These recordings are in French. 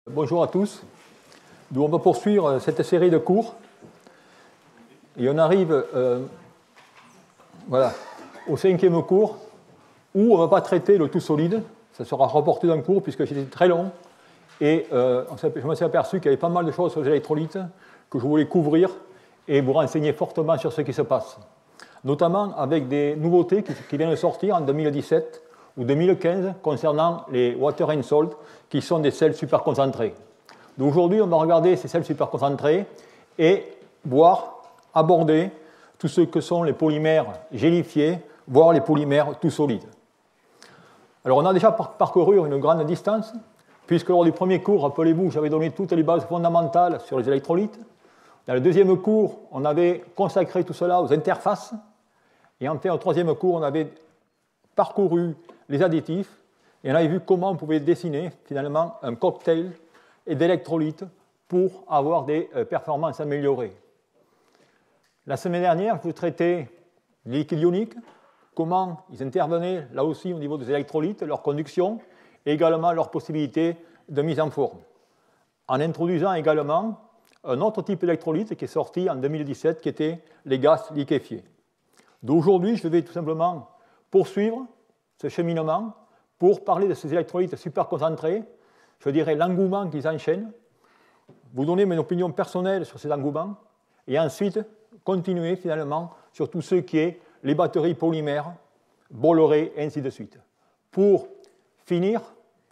Bonjour à tous. Nous, on va poursuivre cette série de cours. Et on arrive au 5e cours où on ne va pas traiter le tout solide. Ça sera reporté d'un cours puisque c'était très long. Et je me suis aperçu qu'il y avait pas mal de choses sur les électrolytes que je voulais couvrir et vous renseigner fortement sur ce qui se passe. Notamment avec des nouveautés qui viennent de sortir en 2017 ou 2015 concernant les water and salt, qui sont des sels superconcentrés. Donc aujourd'hui, on va regarder ces sels superconcentrés et aborder tout ce que sont les polymères gélifiés, voire les polymères tout solides. Alors on a déjà parcouru une grande distance, puisque lors du premier cours, rappelez-vous, j'avais donné toutes les bases fondamentales sur les électrolytes. Dans le deuxième cours, on avait consacré tout cela aux interfaces. Et enfin, au troisième cours, on avait parcouru les additifs et on avait vu comment on pouvait dessiner finalement un cocktail d'électrolytes pour avoir des performances améliorées. La semaine dernière, je vous traitais les liquides ioniques, comment ils intervenaient là aussi au niveau des électrolytes, leur conduction et également leur possibilité de mise en forme. En introduisant également un autre type d'électrolyte qui est sorti en 2017 qui était les gaz liquéfiés. D'aujourd'hui, je vais tout simplement poursuivre ce cheminement pour parler de ces électrolytes superconcentrés, je dirais l'engouement qu'ils enchaînent, vous donner mon opinion personnelle sur ces engouements, et ensuite continuer finalement sur tout ce qui est les batteries polymères, Bolloré, et ainsi de suite. Pour finir,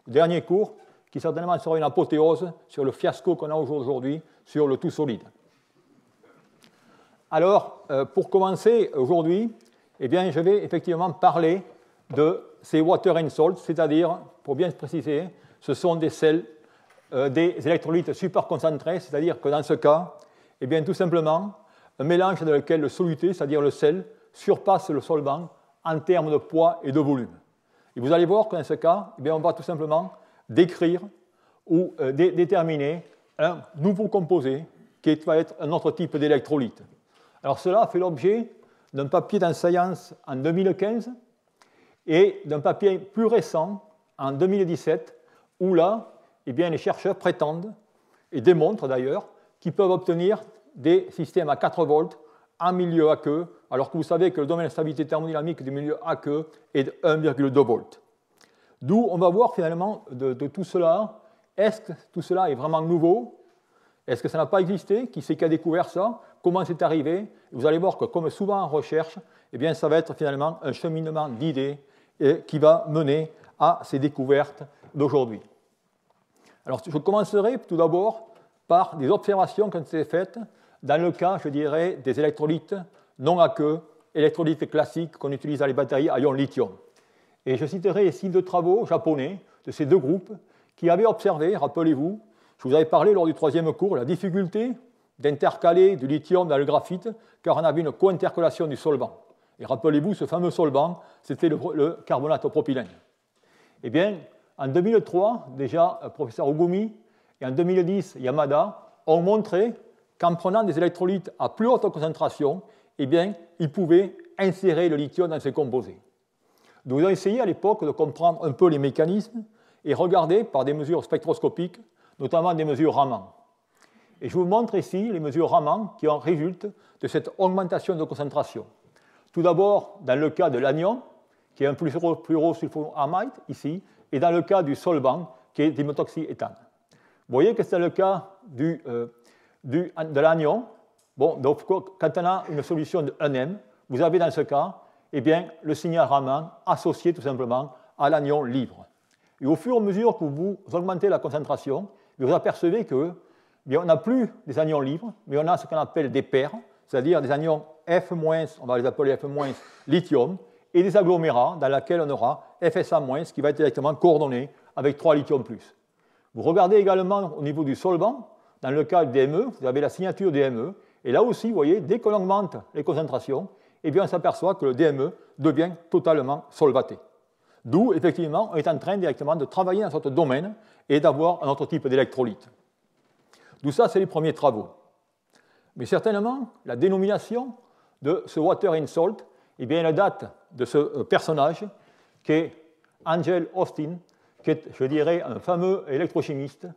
le dernier cours, qui certainement sera une apothéose sur le fiasco qu'on a aujourd'hui sur le tout solide. Alors, pour commencer aujourd'hui, eh bien, je vais effectivement parler de ces water and salt, c'est-à-dire, pour bien se préciser, ce sont des sels, des électrolytes superconcentrés, c'est-à-dire que dans ce cas, eh bien, tout simplement, un mélange dans lequel le soluté, c'est-à-dire le sel, surpasse le solvant en termes de poids et de volume. Et vous allez voir que dans ce cas, eh bien, on va tout simplement décrire ou déterminer un nouveau composé qui va être un autre type d'électrolyte. Alors cela a fait l'objet d'un papier dans Science en 2015 et d'un papier plus récent en 2017 où là, eh bien, les chercheurs prétendent et démontrent d'ailleurs qu'ils peuvent obtenir des systèmes à 4 volts en milieu aqueux, alors que vous savez que le domaine de stabilité thermodynamique du milieu aqueux est de 1,2 volts. D'où on va voir finalement de tout cela, est-ce que tout cela est vraiment nouveau? Est-ce que ça n'a pas existé? Qui c'est qui a découvert ça? Comment c'est arrivé? Vous allez voir que, comme souvent en recherche, eh bien, ça va être finalement un cheminement d'idées qui va mener à ces découvertes d'aujourd'hui. Alors, je commencerai tout d'abord par des observations qui ont été faites dans le cas, je dirais, des électrolytes non aqueux, électrolytes classiques qu'on utilise dans les batteries à ion lithium. Et je citerai ici 2 travaux japonais de ces 2 groupes qui avaient observé, rappelez-vous, je vous avais parlé lors du 3e cours, la difficulté d'intercaler du lithium dans le graphite, car on avait une co-intercalation du solvant. Et rappelez-vous, ce fameux solvant, c'était le carbonate au propylène. Eh bien, en 2003, déjà, le professeur Ogumi et en 2010, Yamada ont montré qu'en prenant des électrolytes à plus haute concentration, eh bien, ils pouvaient insérer le lithium dans ces composés. Donc, ils ont essayé à l'époque de comprendre un peu les mécanismes et regarder par des mesures spectroscopiques, notamment des mesures Raman. Et je vous montre ici les mesures Raman qui en résultent de cette augmentation de concentration. Tout d'abord, dans le cas de l'anion, qui est un fluorosulfonamide, ici, et dans le cas du solvant, qui est diméthoxyéthane. Vous voyez que c'est le cas de l'anion. Bon, donc, quand on a une solution de 1M, vous avez dans ce cas eh bien, le signal Raman associé tout simplement à l'anion libre. Et au fur et à mesure que vous augmentez la concentration, vous apercevez que bien, on n'a plus des anions libres, mais on a ce qu'on appelle des paires, c'est-à-dire des anions F-, on va les appeler F-, lithium, et des agglomérats dans lesquels on aura FSA-, qui va être directement coordonné avec 3 lithium+. Vous regardez également au niveau du solvant, dans le cas du DME, vous avez la signature DME, et là aussi, vous voyez, dès qu'on augmente les concentrations, eh bien, on s'aperçoit que le DME devient totalement solvaté. D'où, effectivement, on est en train directement de travailler dans ce domaine et d'avoir un autre type d'électrolyte. D'où ça, c'est les premiers travaux. Mais certainement, la dénomination de ce water and salt, eh bien, elle date de ce personnage qui est Angel Austin, qui est, je dirais, un fameux électrochimiste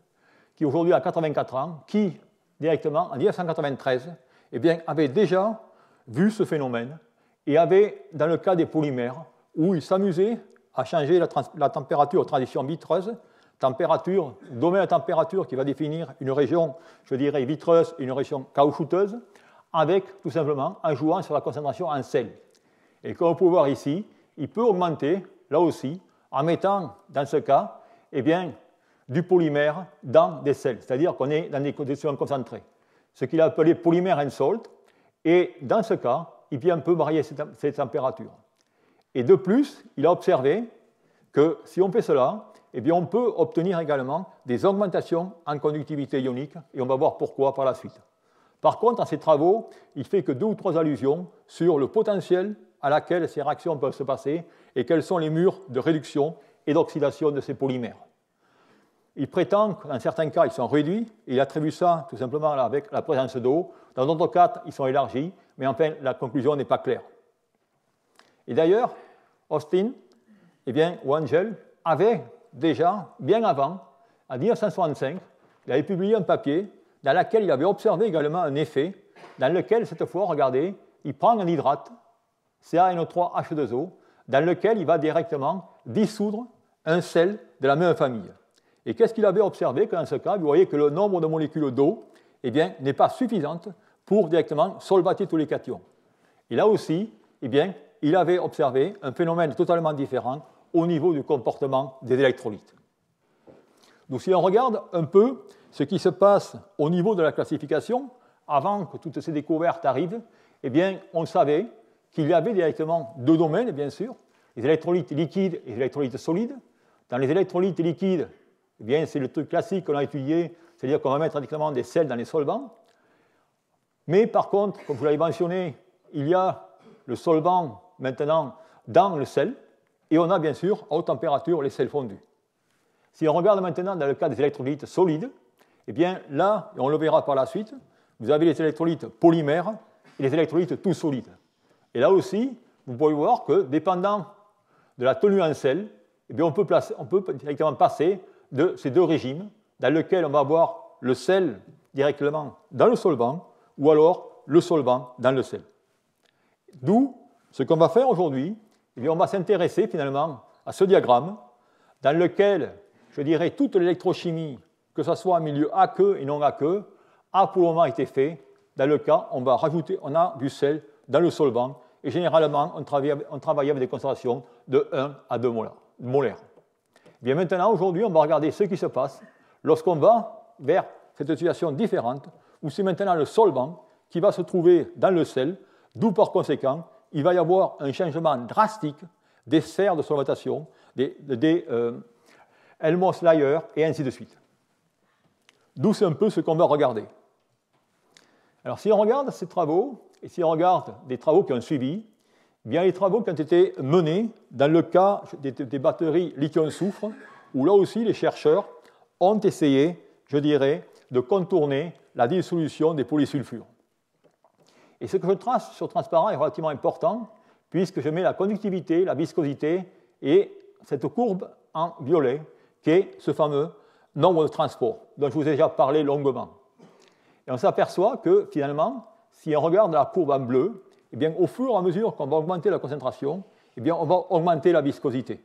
qui aujourd'hui a 84 ans, qui, directement, en 1993, eh bien, avait déjà vu ce phénomène et avait, dans le cas des polymères, où il s'amusait à changer la température de transition vitreuse, domaine de température qui va définir une région, je dirais, vitreuse et une région caoutchouteuse, avec, tout simplement, en jouant sur la concentration en sel. Et comme vous pouvez voir ici, il peut augmenter, là aussi, en mettant, dans ce cas, eh bien, du polymère dans des sels, c'est-à-dire qu'on est dans des conditions concentrées. Ce qu'il a appelé polymère and salt, et dans ce cas, il vient un peu varier ces températures. Et de plus, il a observé que si on fait cela, eh bien, on peut obtenir également des augmentations en conductivité ionique, et on va voir pourquoi par la suite. Par contre, dans ses travaux, il fait que 2 ou 3 allusions sur le potentiel à laquelle ces réactions peuvent se passer et quels sont les murs de réduction et d'oxydation de ces polymères. Il prétend que dans certains cas, ils sont réduits, et il attribue ça tout simplement avec la présence d'eau. Dans d'autres cas, ils sont élargis, mais enfin, la conclusion n'est pas claire. Et d'ailleurs, Austin, ou Angel, avait déjà, bien avant, en 1965, il avait publié un papier dans lequel il avait observé également un effet, dans lequel, cette fois, regardez, il prend un hydrate, CaNO3H2O, dans lequel il va directement dissoudre un sel de la même famille. Et qu'est-ce qu'il avait observé? Que dans ce cas, vous voyez que le nombre de molécules d'eau n'est pas suffisant pour directement solvater tous les cations. Et là aussi, il avait observé un phénomène totalement différent au niveau du comportement des électrolytes. Donc si on regarde un peu ce qui se passe au niveau de la classification, avant que toutes ces découvertes arrivent, on savait qu'il y avait directement 2 domaines, bien sûr, les électrolytes liquides et les électrolytes solides. Dans les électrolytes liquides, c'est le truc classique qu'on a étudié, c'est-à-dire qu'on va mettre directement des sels dans les solvants. Mais par contre, comme vous l'avez mentionné, il y a le solvant maintenant dans le sel, et on a bien sûr à haute température les sels fondus. Si on regarde maintenant dans le cas des électrolytes solides, là, et on le verra par la suite, vous avez les électrolytes polymères et les électrolytes tout solides. Et là aussi, vous pouvez voir que, dépendant de la tenue en sel, on peut directement passer de ces 2 régimes, dans lesquels on va avoir le sel directement dans le solvant, ou alors le solvant dans le sel. D'où, ce qu'on va faire aujourd'hui, on va s'intéresser finalement à ce diagramme, dans lequel, je dirais, toute l'électrochimie, que ce soit en milieu aqueux et non aqueux, a pour le moment été fait. Dans le cas, on a du sel dans le solvant, et généralement, on travaille avec des concentrations de 1 à 2 molaires. Bien maintenant, aujourd'hui, on va regarder ce qui se passe lorsqu'on va vers cette situation différente, où c'est maintenant le solvant qui va se trouver dans le sel, d'où par conséquent, il va y avoir un changement drastique des sphères de solvatation, des Helmholtz layers, et ainsi de suite. D'où c'est un peu ce qu'on va regarder. Alors, si on regarde ces travaux, et si on regarde des travaux qui ont suivi, les travaux qui ont été menés dans le cas des batteries lithium-soufre, où là aussi les chercheurs ont essayé, je dirais, de contourner la dissolution des polysulfures. Et ce que je trace sur transparent est relativement important, puisque je mets la conductivité, la viscosité et cette courbe en violet, qui est ce fameux nombre de transport, dont je vous ai déjà parlé longuement. Et on s'aperçoit que, finalement, si on regarde la courbe en bleu, au fur et à mesure qu'on va augmenter la concentration, on va augmenter la viscosité.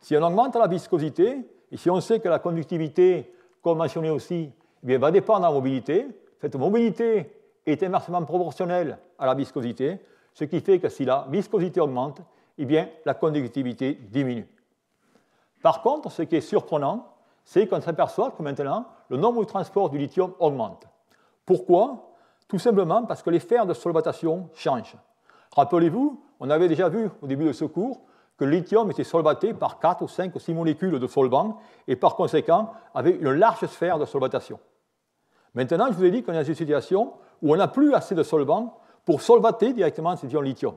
Si on augmente la viscosité, et si on sait que la conductivité, comme mentionné aussi, va dépendre de la mobilité, cette mobilité est inversement proportionnelle à la viscosité, ce qui fait que si la viscosité augmente, la conductivité diminue. Par contre, ce qui est surprenant, c'est qu'on s'aperçoit que maintenant, le nombre de transports du lithium augmente. Pourquoi? Tout simplement parce que les fers de solvatation changent. Rappelez-vous, on avait déjà vu au début de ce cours que le lithium était solvaté par 4 ou 5 ou 6 molécules de solvant et par conséquent avait une large sphère de solvatation. Maintenant, je vous ai dit qu'on est dans une situation où on n'a plus assez de solvant pour solvater directement ces ions lithium.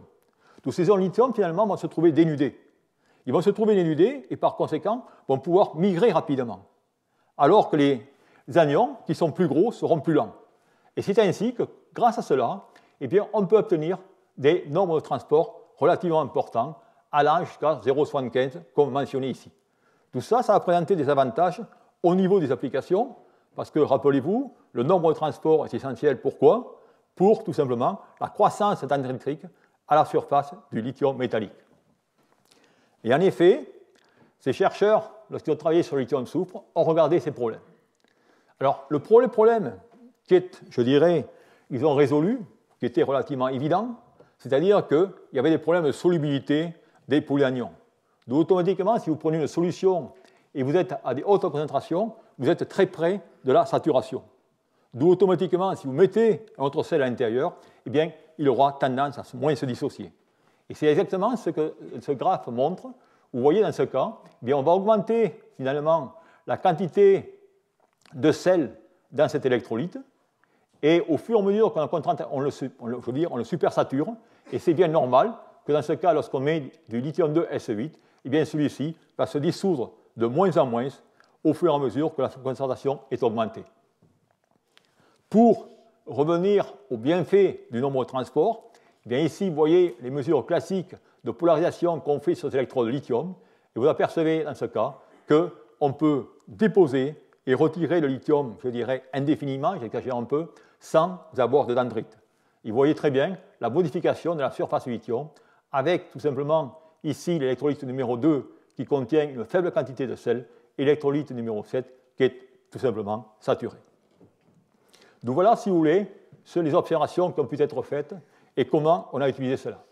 Tous ces ions lithium, finalement, vont se trouver dénudés. Ils vont se trouver dénudés et par conséquent vont pouvoir migrer rapidement. Alors que les anions, qui sont plus gros, seront plus lents. Et c'est ainsi que, grâce à cela, on peut obtenir des nombres de transport relativement importants, allant jusqu'à 0,75, comme mentionné ici. Tout ça, ça va présenter des avantages au niveau des applications, parce que, rappelez-vous, le nombre de transports est essentiel. Pourquoi? Pour, tout simplement, la croissance dendritique à la surface du lithium métallique. Et en effet, ces chercheurs, lorsqu'ils ont travaillé sur le lithium-soufre, ont regardé ces problèmes. Alors, le problème qui est, je dirais, ils ont résolu, qui était relativement évident, c'est-à-dire qu'il y avait des problèmes de solubilité des polyanions. Donc, automatiquement, si vous prenez une solution et vous êtes à des hautes concentrations, vous êtes très près de la saturation. D'où automatiquement, si vous mettez un autre sel à l'intérieur, eh bien, il aura tendance à moins se dissocier. Et c'est exactement ce que ce graphe montre. Vous voyez dans ce cas, eh bien, on va augmenter finalement la quantité de sel dans cet électrolyte, et au fur et à mesure qu'on on le supersature, et c'est bien normal que dans ce cas, lorsqu'on met du lithium 2 S8, eh bien, celui-ci va se dissoudre de moins en moins au fur et à mesure que la concentration est augmentée. Pour revenir aux bienfaits du nombre de transports, eh bien ici, vous voyez les mesures classiques de polarisation qu'on fait sur les électrodes de lithium, et vous apercevez dans ce cas qu'on peut déposer et retirer le lithium, je dirais indéfiniment, j'exagère un peu, sans avoir de dendrite. Et vous voyez très bien la modification de la surface du lithium, avec tout simplement ici l'électrolyte numéro 2 qui contient une faible quantité de sel, et l'électrolyte numéro 7 qui est tout simplement saturé. Donc voilà, si vous voulez, sur les observations qui ont pu être faites et comment on a utilisé cela.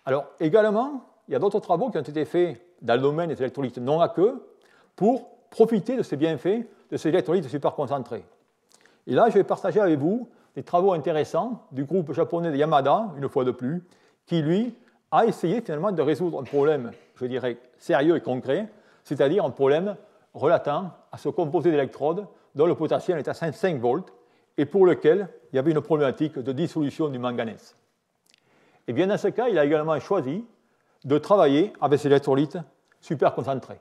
Alors également, il y a d'autres travaux qui ont été faits dans le domaine des électrolytes non aqueux pour profiter de ces bienfaits de ces électrolytes superconcentrés. Et là, je vais partager avec vous des travaux intéressants du groupe japonais de Yamada, une fois de plus, qui, lui, a essayé finalement de résoudre un problème, je dirais, sérieux et concret, c'est-à-dire un problème relatant à ce composé d'électrodes dont le potentiel est à 5 volts et pour lequel il y avait une problématique de dissolution du manganèse. Et bien dans ce cas, il a également choisi de travailler avec ces électrolytes superconcentrés.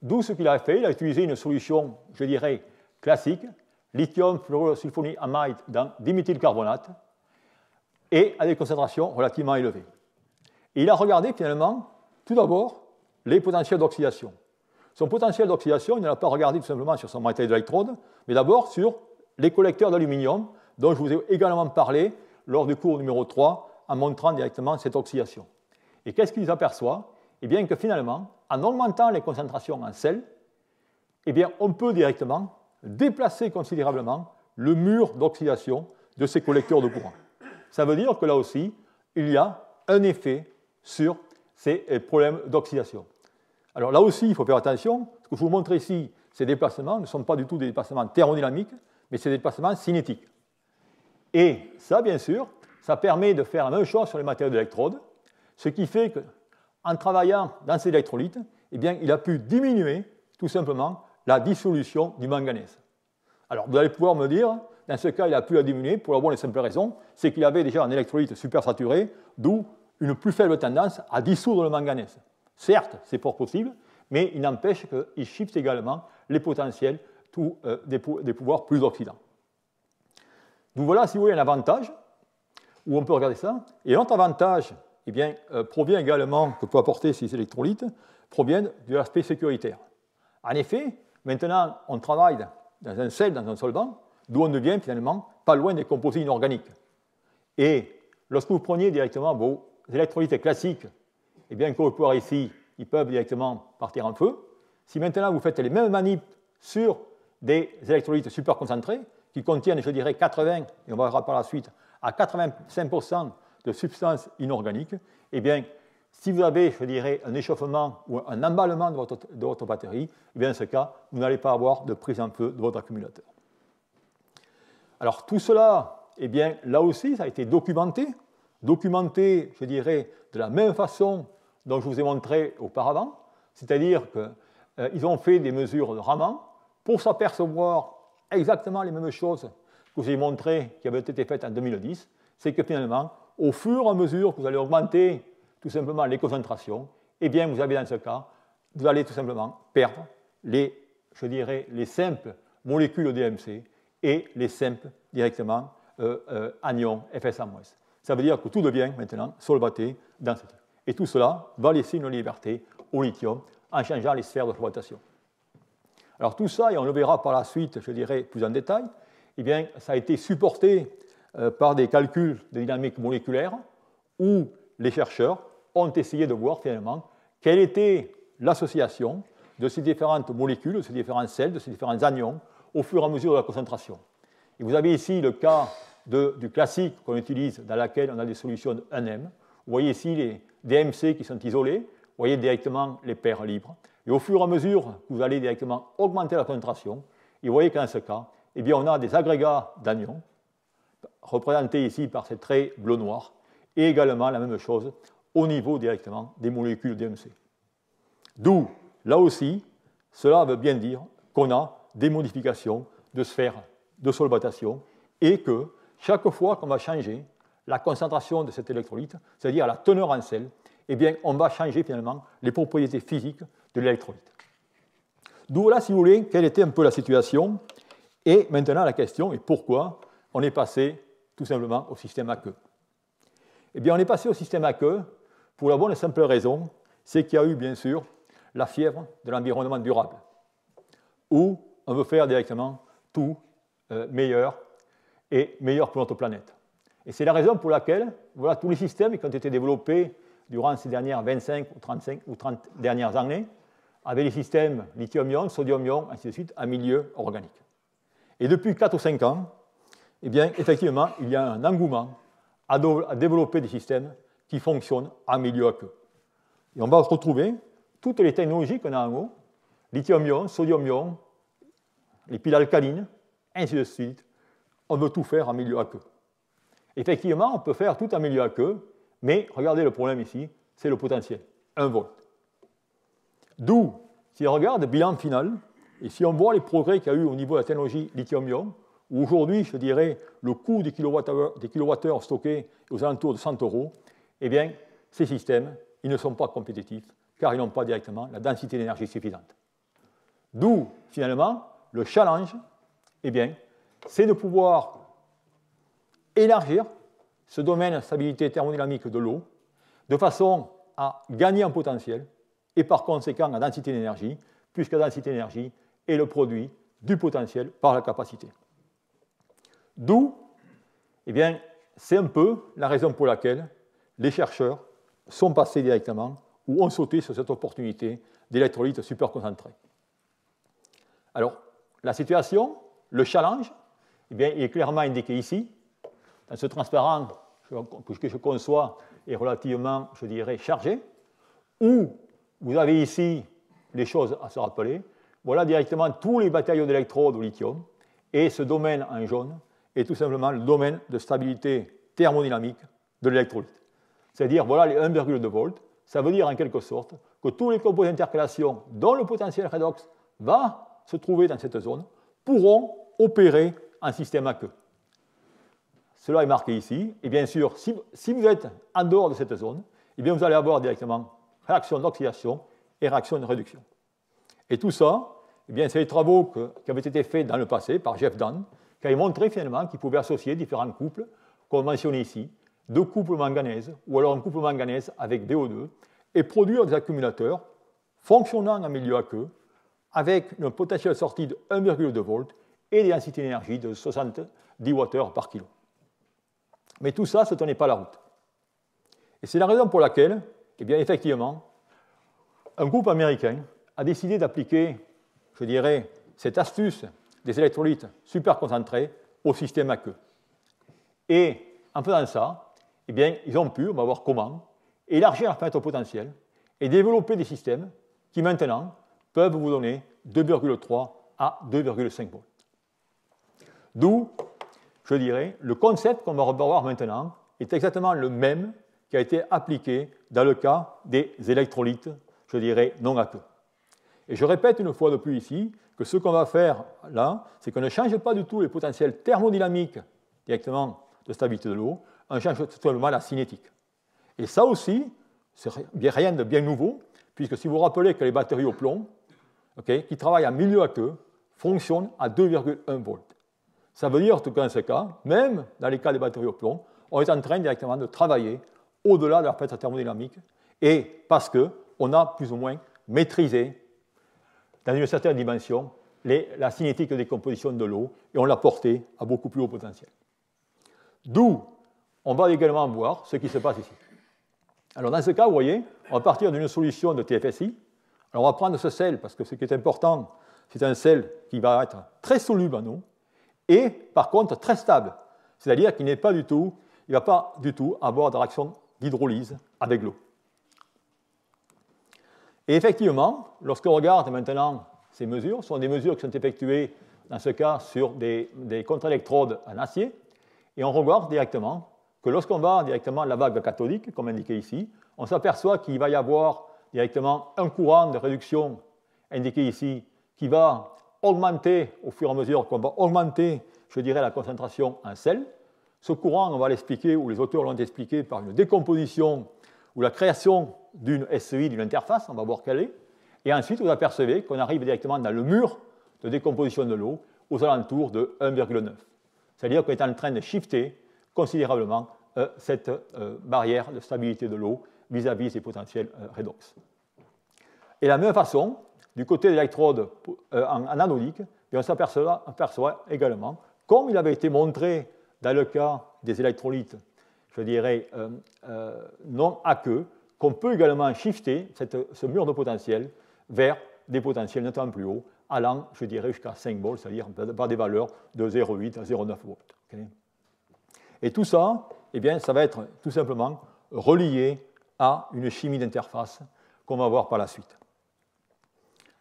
D'où ce qu'il a fait, il a utilisé une solution, je dirais, classique, lithium fluorosulfonamide dans diméthylcarbonate, et à des concentrations relativement élevées. Et il a regardé finalement, tout d'abord, les potentiels d'oxydation. Son potentiel d'oxydation, il ne l'a pas regardé tout simplement sur son matériel d'électrode, mais d'abord sur les collecteurs d'aluminium, dont je vous ai également parlé lors du cours numéro 3, en montrant directement cette oxydation. Et qu'est-ce qu'il aperçoit? Eh bien que finalement, en augmentant les concentrations en sel, eh bien, on peut directement déplacer considérablement le mur d'oxydation de ces collecteurs de courant. Ça veut dire que là aussi, il y a un effet sur ces problèmes d'oxydation. Alors là aussi, il faut faire attention. Ce que je vous montre ici, ces déplacements ne sont pas du tout des déplacements thermodynamiques, mais c'est des déplacements cinétiques. Et ça, bien sûr, ça permet de faire la même chose sur les matériaux d'électrode, ce qui fait qu'en travaillant dans ces électrolytes, eh bien, il a pu diminuer tout simplement la dissolution du manganèse. Alors, vous allez pouvoir me dire, dans ce cas, il a pu la diminuer pour la bonne et simple raison, c'est qu'il avait déjà un électrolyte supersaturé, d'où une plus faible tendance à dissoudre le manganèse. Certes, c'est fort possible, mais il n'empêche qu'il shift également les potentiels des pouvoirs plus oxydants. Donc voilà, si vous voulez, un avantage, où on peut regarder ça. Et l'autre avantage, eh bien, provient également, que peut apporter ces électrolytes, provient de l'aspect sécuritaire. En effet, maintenant, on travaille dans un sel, dans un solvant, d'où on devient finalement pas loin des composés inorganiques. Et lorsque vous preniez directement vos électrolytes classiques, eh bien, comme vous pouvez voir ici, ils peuvent directement partir en feu. Si maintenant vous faites les mêmes manips sur des électrolytes superconcentrés, qui contiennent, je dirais, 80, et on va voir par la suite, à 85% de substances inorganiques, eh bien, si vous avez, je dirais, un échauffement ou un emballement de votre batterie, eh bien, dans ce cas, vous n'allez pas avoir de prise en feu de votre accumulateur. Alors, tout cela, eh bien, là aussi, ça a été documenté, je dirais, de la même façon dont je vous ai montré auparavant, c'est-à-dire qu'ils ont fait des mesures de Raman pour s'apercevoir exactement les mêmes choses que je vous ai montrées qui avaient été faites en 2010, c'est que finalement, au fur et à mesure que vous allez augmenter tout simplement les concentrations, eh bien, vous avez dans ce cas, vous allez tout simplement perdre les simples molécules DMC et les simples directement anions FSA-. Ça veut dire que tout devient maintenant solvaté dans ce type. Et tout cela va laisser une liberté au lithium en changeant les sphères de flotation. Alors tout ça, et on le verra par la suite, je dirais, plus en détail, eh bien, ça a été supporté par des calculs de dynamique moléculaire où les chercheurs ont essayé de voir finalement quelle était l'association de ces différentes molécules, de ces différents sels, de ces différents anions au fur et à mesure de la concentration. Et vous avez ici le cas du classique qu'on utilise dans lequel on a des solutions de 1M. Vous voyez ici les DMC qui sont isolés, vous voyez directement les paires libres. Et au fur et à mesure que vous allez directement augmenter la concentration, et vous voyez qu'en ce cas, eh bien, on a des agrégats d'anions, représentés ici par ces traits bleu-noir, et également la même chose au niveau directement des molécules DMC. D'où, là aussi, cela veut bien dire qu'on a des modifications de sphère de solvatation et que chaque fois qu'on va changer la concentration de cet électrolyte, c'est-à-dire la teneur en sel, eh bien, on va changer finalement les propriétés physiques de l'électrolyte. D'où là, si vous voulez, quelle était un peu la situation. Et maintenant, la question est pourquoi on est passé tout simplement au système aqueux. Eh bien, on est passé au système aqueux pour la bonne et simple raison, c'est qu'il y a eu, bien sûr, la fièvre de l'environnement durable, où on veut faire directement tout meilleur et meilleur pour notre planète. Et c'est la raison pour laquelle voilà, tous les systèmes qui ont été développés durant ces dernières 25 ou 35 ou 30 dernières années avaient les systèmes lithium-ion, sodium-ion, ainsi de suite, en milieu organique. Et depuis 4 ou 5 ans, eh bien, effectivement, il y a un engouement à développer des systèmes qui fonctionnent en milieu aqueux. Et on va retrouver toutes les technologies qu'on a en haut, lithium-ion, sodium-ion, les piles alcalines, ainsi de suite. On veut tout faire en milieu aqueux. Effectivement, on peut faire tout en milieu aqueux, mais regardez le problème ici, c'est le potentiel, 1 volt. D'où, si on regarde le bilan final, et si on voit les progrès qu'il y a eu au niveau de la technologie lithium-ion, où aujourd'hui, je dirais, le coût des kilowattheures stockés est aux alentours de 100 €, eh bien, ces systèmes, ils ne sont pas compétitifs, car ils n'ont pas directement la densité d'énergie suffisante. D'où, finalement, le challenge, eh bien, c'est de pouvoir élargir ce domaine de stabilité thermodynamique de l'eau de façon à gagner en potentiel et par conséquent en densité d'énergie, puisque la densité d'énergie est le produit du potentiel par la capacité. D'où, eh bien, c'est un peu la raison pour laquelle les chercheurs sont passés directement ou ont sauté sur cette opportunité d'électrolyte superconcentré. Alors, la situation, le challenge, eh bien, il est clairement indiqué ici. Dans ce transparent que je conçois est relativement, je dirais, chargé, où vous avez ici les choses à se rappeler. Voilà directement tous les matériaux d'électrodes au lithium, et ce domaine en jaune est tout simplement le domaine de stabilité thermodynamique de l'électrolyte. C'est-à-dire, voilà les 1,2 volts, ça veut dire en quelque sorte que tous les composés d'intercalation dont le potentiel redox va se trouver dans cette zone pourront opérer en système aqueux. Cela est marqué ici, et bien sûr, si vous êtes en dehors de cette zone, eh bien vous allez avoir directement réaction d'oxydation et réaction de réduction. Et tout ça, eh bien, c'est les travaux qui avaient été faits dans le passé par Jeff Dahn, qui avaient montré finalement qu'il pouvait associer différents couples, comme mentionné ici, deux couples manganèse, ou alors un couple manganèse avec BO2, et produire des accumulateurs fonctionnant en milieu aqueux, avec une potentiel sortie de 1,2 volts et des densités d'énergie de 70 Wh par kilo. Mais tout ça, ça ne tenait pas la route. Et c'est la raison pour laquelle, eh bien, effectivement, un groupe américain a décidé d'appliquer, je dirais, cette astuce des électrolytes superconcentrés au système aqueux. Et en faisant ça, eh bien, ils ont pu, on va voir comment, élargir la fenêtre potentielle et développer des systèmes qui maintenant peuvent vous donner 2,3 à 2,5 volts. D'où, je dirais, le concept qu'on va revoir maintenant est exactement le même qui a été appliqué dans le cas des électrolytes, je dirais, non aqueux. Et je répète une fois de plus ici que ce qu'on va faire là, c'est qu'on ne change pas du tout les potentiels thermodynamiques directement de stabilité de l'eau, on change tout simplement la cinétique. Et ça aussi, c'est rien de bien nouveau, puisque si vous vous rappelez que les batteries au plomb, qui travaillent en milieu aqueux, fonctionnent à 2,1 volts. Ça veut dire que dans ce cas, même dans les cas des batteries au plomb, on est en train directement de travailler au-delà de la fenêtre thermodynamique, et parce qu'on a plus ou moins maîtrisé, dans une certaine dimension, la cinétique de décomposition de l'eau et on l'a porté à beaucoup plus haut potentiel. D'où on va également voir ce qui se passe ici. Alors dans ce cas, vous voyez, on va partir d'une solution de TFSI. Alors on va prendre ce sel parce que ce qui est important, c'est un sel qui va être très soluble en eau et par contre très stable. C'est-à-dire qu'il ne va pas du tout avoir de réaction d'hydrolyse avec l'eau. Et effectivement, lorsqu'on regarde maintenant ces mesures, ce sont des mesures qui sont effectuées dans ce cas sur des contre-électrodes en acier, et on regarde directement que lorsqu'on va directement à la vague cathodique, comme indiqué ici, on s'aperçoit qu'il va y avoir directement un courant de réduction indiqué ici qui va augmenter au fur et à mesure qu'on va augmenter, je dirais, la concentration en sel. Ce courant, on va l'expliquer, ou les auteurs l'ont expliqué, par une décomposition ou la création d'une SEI, d'une interface, on va voir quelle est. Et ensuite, vous apercevez qu'on arrive directement dans le mur de décomposition de l'eau aux alentours de 1,9. C'est-à-dire qu'on est en train de shifter considérablement cette barrière de stabilité de l'eau vis-à-vis des potentiels redox. Et de la même façon, du côté de l'électrode en anodique, on s'aperçoit également, comme il avait été montré dans le cas des électrolytes, je dirais, non aqueux, qu'on peut également shifter ce mur de potentiel vers des potentiels nettement plus hauts, allant, je dirais, jusqu'à 5 volts, c'est-à-dire par des valeurs de 0,8 à 0,9 volts. Okay. Et tout ça, eh bien, ça va être tout simplement relié à une chimie d'interface qu'on va voir par la suite.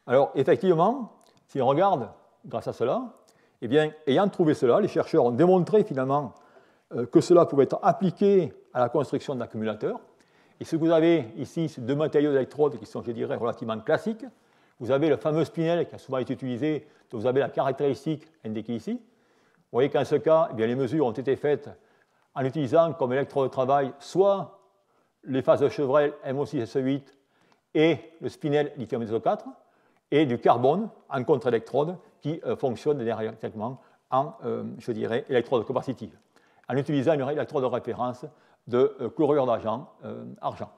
Alors, effectivement, si on regarde grâce à cela, eh bien, ayant trouvé cela, les chercheurs ont démontré finalement que cela pouvait être appliqué à la construction d'accumulateurs. Et ce que vous avez ici, c'est deux matériaux d'électrodes qui sont, je dirais, relativement classiques. Vous avez le fameux spinel qui a souvent été utilisé, dont vous avez la caractéristique indiquée ici. Vous voyez qu'en ce cas, eh bien, les mesures ont été faites en utilisant comme électrode de travail soit les phases de Chevrel MO6SE8 et le spinel lithium SO4, et du carbone en contre-électrode qui fonctionne directement en, je dirais, électrode capacitive, en utilisant une électrode de référence de chlorure d'argent, argent.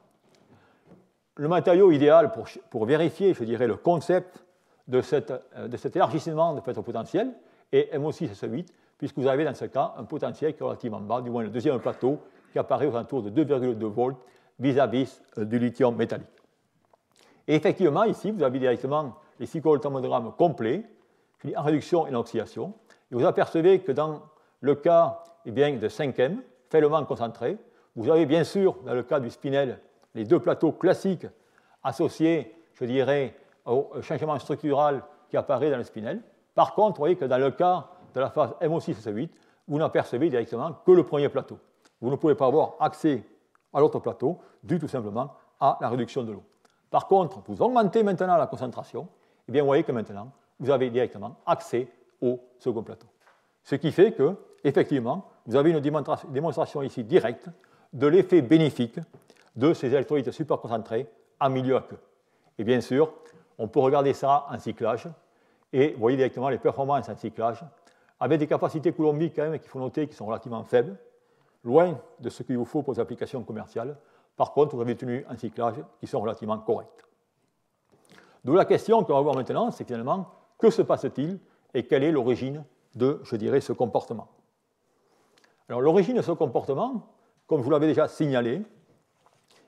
Le matériau idéal pour vérifier, je dirais, le concept de cet élargissement de spectre potentiel est MO6SE8, puisque vous avez dans ce cas un potentiel qui est relativement bas, du moins le deuxième plateau, qui apparaît aux alentours de 2,2 volts vis-à-vis du lithium métallique. Et effectivement, ici, vous avez directement les cyclovoltammogrammes complets, en réduction et en oxydation. Et vous apercevez que dans le cas de 5M, faiblement concentré, vous avez bien sûr, dans le cas du spinel, les deux plateaux classiques associés, je dirais, au changement structural qui apparaît dans le spinel. Par contre, vous voyez que dans le cas de la phase MO6SE8, vous n'apercevez directement que le premier plateau. Vous ne pouvez pas avoir accès à l'autre plateau, dû tout simplement à la réduction de l'eau. Par contre, vous augmentez maintenant la concentration, et bien vous voyez que maintenant, vous avez directement accès au second plateau. Ce qui fait que, effectivement, vous avez une démonstration ici directe de l'effet bénéfique de ces électrolytes superconcentrés en milieu aqueux. Et bien sûr, on peut regarder ça en cyclage, et vous voyez directement les performances en cyclage, avec des capacités coulombiques quand même qu'il faut noter qui sont relativement faibles, loin de ce qu'il vous faut pour les applications commerciales. Par contre, vous avez des tenues en cyclage qui sont relativement correctes. D'où la question qu'on va voir maintenant, c'est finalement, que se passe-t-il et quelle est l'origine de, je dirais, ce comportement. Alors, l'origine de ce comportement, comme je vous l'avais déjà signalé,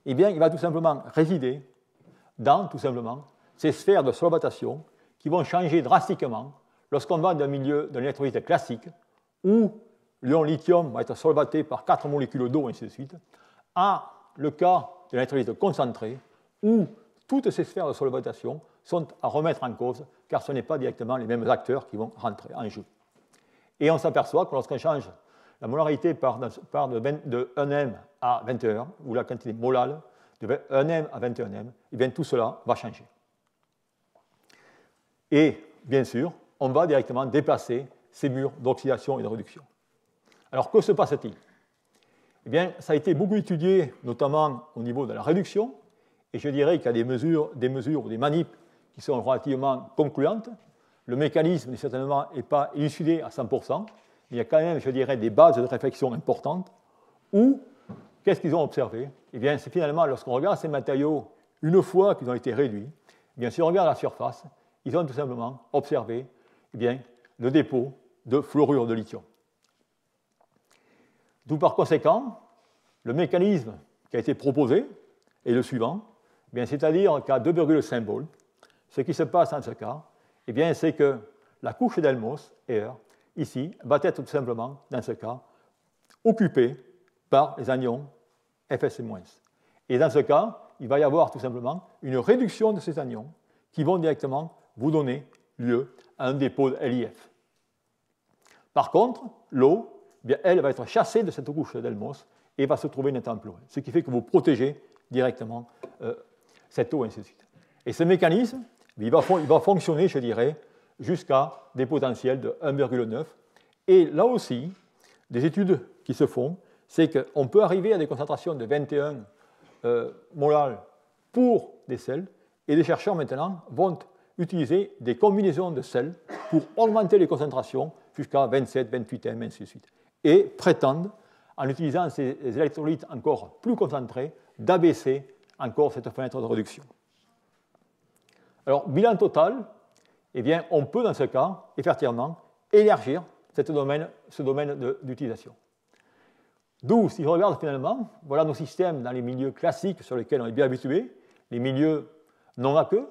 eh bien, il va tout simplement résider dans, tout simplement, ces sphères de solvatation qui vont changer drastiquement lorsqu'on va d'un milieu d'un électrolyte classique où l'ion lithium va être solvaté par 4 molécules d'eau, et ainsi de suite, à le cas de l'électrolyte concentré où toutes ces sphères de solvatation sont à remettre en cause car ce n'est pas directement les mêmes acteurs qui vont rentrer en jeu. Et on s'aperçoit que lorsqu'on change la molarité part de 1M à 21, ou la quantité molale de 1M à 21M, et bien tout cela va changer. Et bien sûr, on va directement déplacer ces murs d'oxydation et de réduction. Alors que se passe-t-il? Eh bien, ça a été beaucoup étudié, notamment au niveau de la réduction, et je dirais qu'il y a des mesures ou des manips qui sont relativement concluantes. Le mécanisme, certainement, n'est pas élucidé à 100%, mais il y a quand même, je dirais, des bases de réflexion importantes, où, qu'est-ce qu'ils ont observé? Eh bien, c'est finalement, lorsqu'on regarde ces matériaux, une fois qu'ils ont été réduits, eh bien, si on regarde la surface, ils ont tout simplement observé eh bien, le dépôt de fluorure de lithium. D'où par conséquent, le mécanisme qui a été proposé est le suivant, eh bien, c'est-à-dire qu'à 2,5 volts, ce qui se passe dans ce cas, eh bien, c'est que la couche d'Helmholtz, R, ici, va être tout simplement, dans ce cas, occupée par les anions Fs-. Et dans ce cas, il va y avoir tout simplement une réduction de ces anions qui vont directement vous donner lieu à un dépôt de LiF. Par contre, l'eau, eh bien, elle va être chassée de cette couche d'Helmholtz et va se trouver nettement plus loin, ce qui fait que vous protégez directement cette eau, et ainsi de suite. Et ce mécanisme, il va fonctionner, je dirais, jusqu'à des potentiels de 1,9. Et là aussi, des études qui se font, c'est qu'on peut arriver à des concentrations de 21 molal pour des sels, et les chercheurs maintenant vont utiliser des combinaisons de sels pour augmenter les concentrations jusqu'à 27, 28 m, ainsi de suite. Et prétendent, en utilisant ces électrolytes encore plus concentrés, d'abaisser encore cette fenêtre de réduction. Alors, bilan total, eh bien, on peut dans ce cas, effectivement, élargir ce domaine d'utilisation. D'où, si je regarde finalement, voilà nos systèmes dans les milieux classiques sur lesquels on est bien habitué, les milieux non aqueux,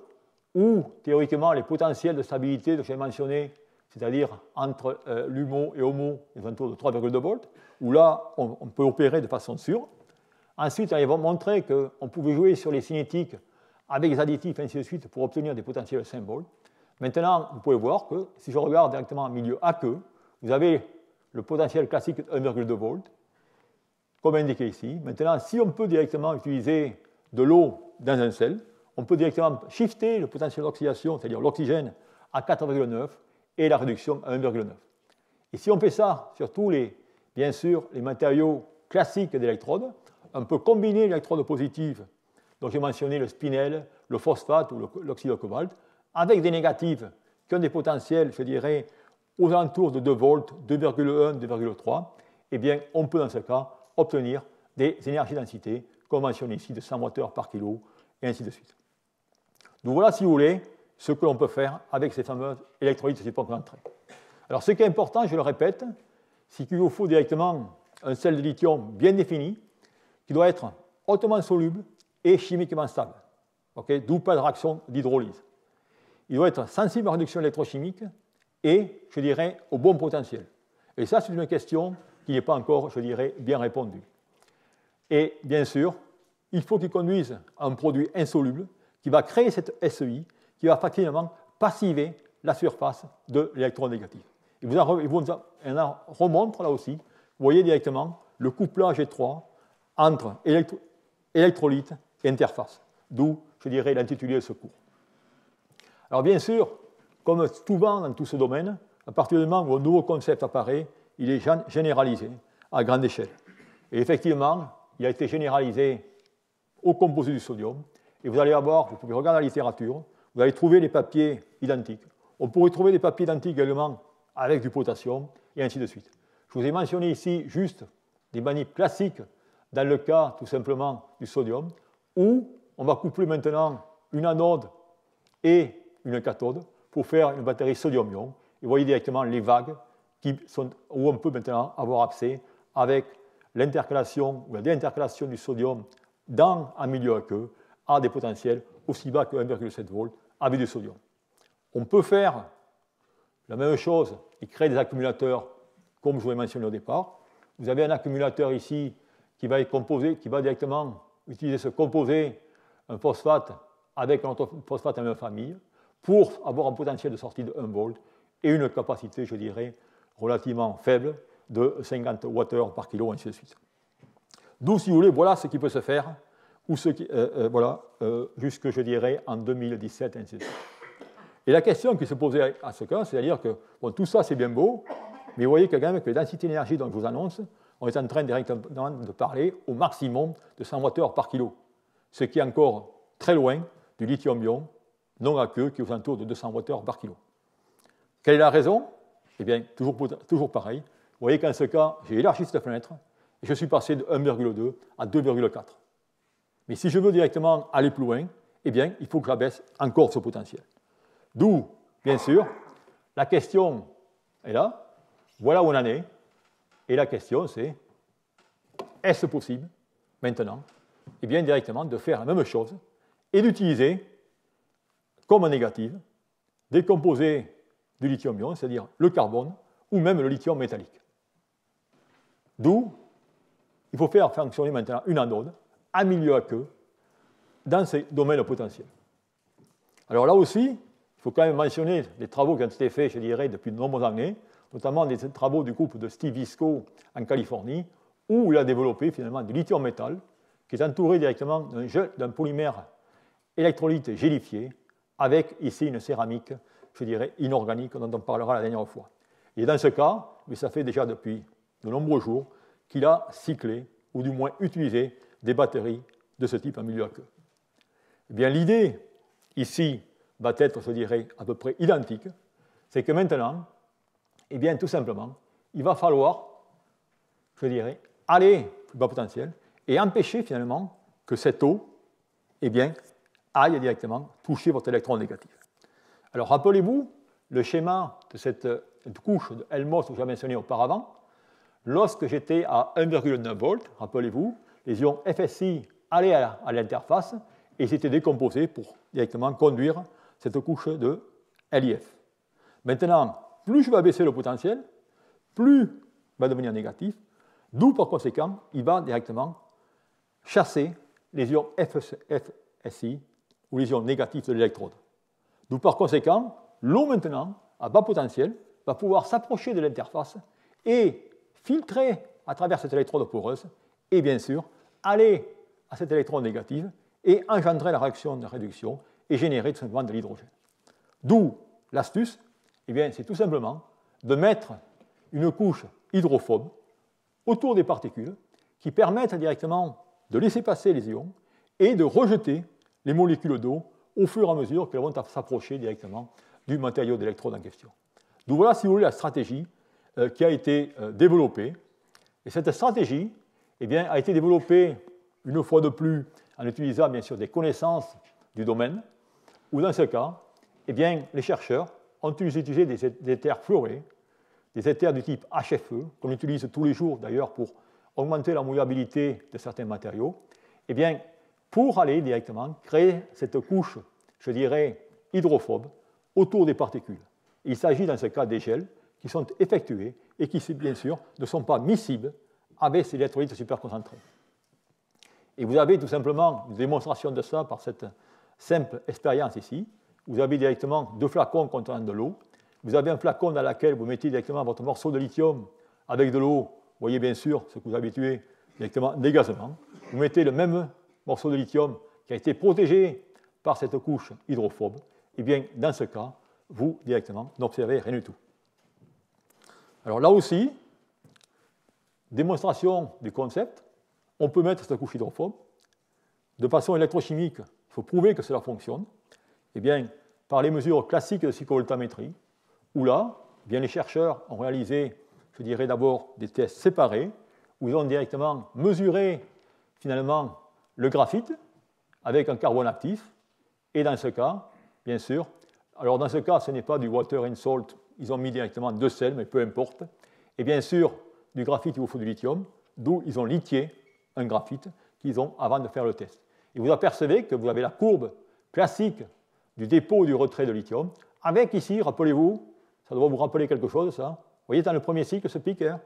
où théoriquement les potentiels de stabilité que j'ai mentionnés, c'est-à-dire entre LUMO et HOMO, ils sont autour de 3,2 volts, où là, on peut opérer de façon sûre. Ensuite, ils vont montrer qu'on pouvait jouer sur les cinétiques avec des additifs, ainsi de suite, pour obtenir des potentiels de 5 volts. Maintenant, vous pouvez voir que si je regarde directement en milieu aqueux, vous avez le potentiel classique de 1,2 volts, comme indiqué ici. Maintenant, si on peut directement utiliser de l'eau dans un sel, on peut directement shifter le potentiel d'oxydation, c'est-à-dire l'oxygène, à 4,9 et la réduction à 1,9. Et si on fait ça sur tous bien sûr, les matériaux classiques d'électrodes, on peut combiner l'électrode positive, dont j'ai mentionné le spinel, le phosphate ou l'oxyde de cobalt, avec des négatives qui ont des potentiels, je dirais, aux alentours de 2 volts, 2,1, 2,3, eh bien, on peut dans ce cas obtenir des énergies densité, comme mentionné ici, de 100 Wh par kilo, et ainsi de suite. Donc voilà, si vous voulez, ce que l'on peut faire avec ces fameux électrolytes superconcentrés. Alors, ce qui est important, je le répète, c'est qu'il vous faut directement un sel de lithium bien défini, qui doit être hautement soluble et chimiquement stable. Okay? D'où pas de réaction d'hydrolyse. Il doit être sensible à la réduction électrochimique et, je dirais, au bon potentiel. Et ça, c'est une question qui n'est pas encore, je dirais, bien répondue. Et bien sûr, il faut qu'il conduise à un produit insoluble qui va créer cette SEI, qui va facilement passiver la surface de l'électron négatif. Il vous en remontre là aussi. Vous voyez directement le couplage étroit entre électrolyte et interface, d'où, je dirais, l'intitulé de ce cours. Alors bien sûr, comme souvent dans tout ce domaine, à partir du moment où un nouveau concept apparaît, il est généralisé à grande échelle. Et effectivement, il a été généralisé au composé du sodium, et vous allez avoir, vous pouvez regarder la littérature, vous allez trouver des papiers identiques. On pourrait trouver des papiers identiques également avec du potassium, et ainsi de suite. Je vous ai mentionné ici juste des manips classiques dans le cas tout simplement du sodium, où on va coupler maintenant une anode et une cathode pour faire une batterie sodium-ion. Et vous voyez directement les vagues où on peut maintenant avoir accès avec l'intercalation ou la déintercalation du sodium dans un milieu aqueux à des potentiels aussi bas que 1,7 volts avec du sodium. On peut faire la même chose et créer des accumulateurs comme je vous l'ai mentionné au départ. Vous avez un accumulateur ici qui va directement utiliser ce composé, un phosphate avec un autre phosphate de la même famille, pour avoir un potentiel de sortie de 1 volt et une capacité, je dirais, relativement faible de 50 Wh par kilo, ainsi de suite. D'où, si vous voulez, voilà ce qui peut se faire, jusque, je dirais, en 2017, ainsi de suite. Et la question qui se posait à ce cas, c'est-à-dire que tout ça, c'est bien beau, mais vous voyez que, quand même, que les densités d'énergie dont je vous annonce, on est en train directement de parler au maximum de 100 Wh par kilo, ce qui est encore très loin du lithium-ion non aqueux qui est aux alentours de 200 Wh par kilo. Quelle est la raison? Eh bien, toujours pareil. Vous voyez qu'en ce cas, j'ai élargi cette fenêtre et je suis passé de 1,2 à 2,4. Mais si je veux directement aller plus loin, eh bien, il faut que j'abaisse encore ce potentiel. D'où, bien sûr, la question est là, voilà où on en est, et la question c'est, est-ce possible, maintenant, et bien directement de faire la même chose et d'utiliser comme négative des composés du lithium-ion, c'est-à-dire le carbone ou même le lithium métallique. D'où il faut faire fonctionner maintenant une anode à milieu aqueux dans ces domaines potentiels. Alors là aussi, il faut quand même mentionner les travaux qui ont été faits, je dirais, depuis de nombreuses années, notamment des travaux du groupe de Steve Visco en Californie, où il a développé finalement du lithium métal qui est entouré directement d'un polymère électrolyte gélifié avec ici une céramique, je dirais, inorganique dont on parlera la dernière fois. Et dans ce cas, mais ça fait déjà depuis de nombreux jours qu'il a cyclé, ou du moins utilisé, des batteries de ce type en milieu aqueux. Eh bien, l'idée ici va être, je dirais, à peu près identique, c'est que maintenant, eh bien, tout simplement, il va falloir, je dirais, aller plus bas potentiel et empêcher finalement que cette eau, eh bien, aille directement toucher votre électron négatif. Alors, rappelez-vous le schéma de cette couche de Helmholtz que j'ai mentionné auparavant. Lorsque j'étais à 1,9 volts, rappelez-vous, les ions FSI allaient à l'interface et s'étaient décomposés pour directement conduire cette couche de LIF. Maintenant, plus je vais abaisser le potentiel, plus il va devenir négatif, d'où par conséquent, il va directement chasser les ions FSI ou les ions négatifs de l'électrode. D'où par conséquent, l'eau maintenant, à bas potentiel, va pouvoir s'approcher de l'interface et filtrer à travers cette électrode poreuse et bien sûr aller à cet électron négatif et engendrer la réaction de réduction et générer tout simplement de l'hydrogène. D'où l'astuce, eh bien, c'est tout simplement de mettre une couche hydrophobe autour des particules qui permettent directement de laisser passer les ions et de rejeter les molécules d'eau au fur et à mesure qu'elles vont s'approcher directement du matériau d'électrode en question. Donc voilà, si vous voulez, la stratégie qui a été développée. Et cette stratégie eh bien, a été développée une fois de plus en utilisant bien sûr des connaissances du domaine, où dans ce cas, eh bien, les chercheurs ont utilisé des éthers fluorés, des éthers du type HFE, qu'on utilise tous les jours d'ailleurs pour augmenter la mouillabilité de certains matériaux, eh bien, pour aller directement créer cette couche, je dirais, hydrophobe autour des particules. Il s'agit dans ce cas des gels qui sont effectués et qui, bien sûr, ne sont pas miscibles avec ces électrolytes superconcentrés. Et vous avez tout simplement une démonstration de ça par cette simple expérience ici. Vous avez directement deux flacons contenant de l'eau. Vous avez un flacon dans lequel vous mettez directement votre morceau de lithium avec de l'eau. Vous voyez bien sûr ce que vous habituez directement dégazement. Vous mettez le même morceau de lithium qui a été protégé par cette couche hydrophobe. Et bien, dans ce cas, vous directement n'observez rien du tout. Alors là aussi, démonstration du concept, on peut mettre cette couche hydrophobe. De façon électrochimique, il faut prouver que cela fonctionne. Eh bien, par les mesures classiques de cyclovoltammétrie, où là, eh bien, les chercheurs ont réalisé, je dirais d'abord, des tests séparés, où ils ont directement mesuré finalement le graphite avec un carbone actif. Et dans ce cas, bien sûr, alors dans ce cas, ce n'est pas du water in salt, ils ont mis directement 2 sels, mais peu importe. Et bien sûr, du graphite, il vous faut du lithium, d'où ils ont lithié un graphite qu'ils ont avant de faire le test. Et vous apercevez que vous avez la courbe classique du dépôt ou du retrait de lithium, avec ici, rappelez-vous, ça doit vous rappeler quelque chose, ça. Vous voyez, dans le premier cycle, ce pic, hein,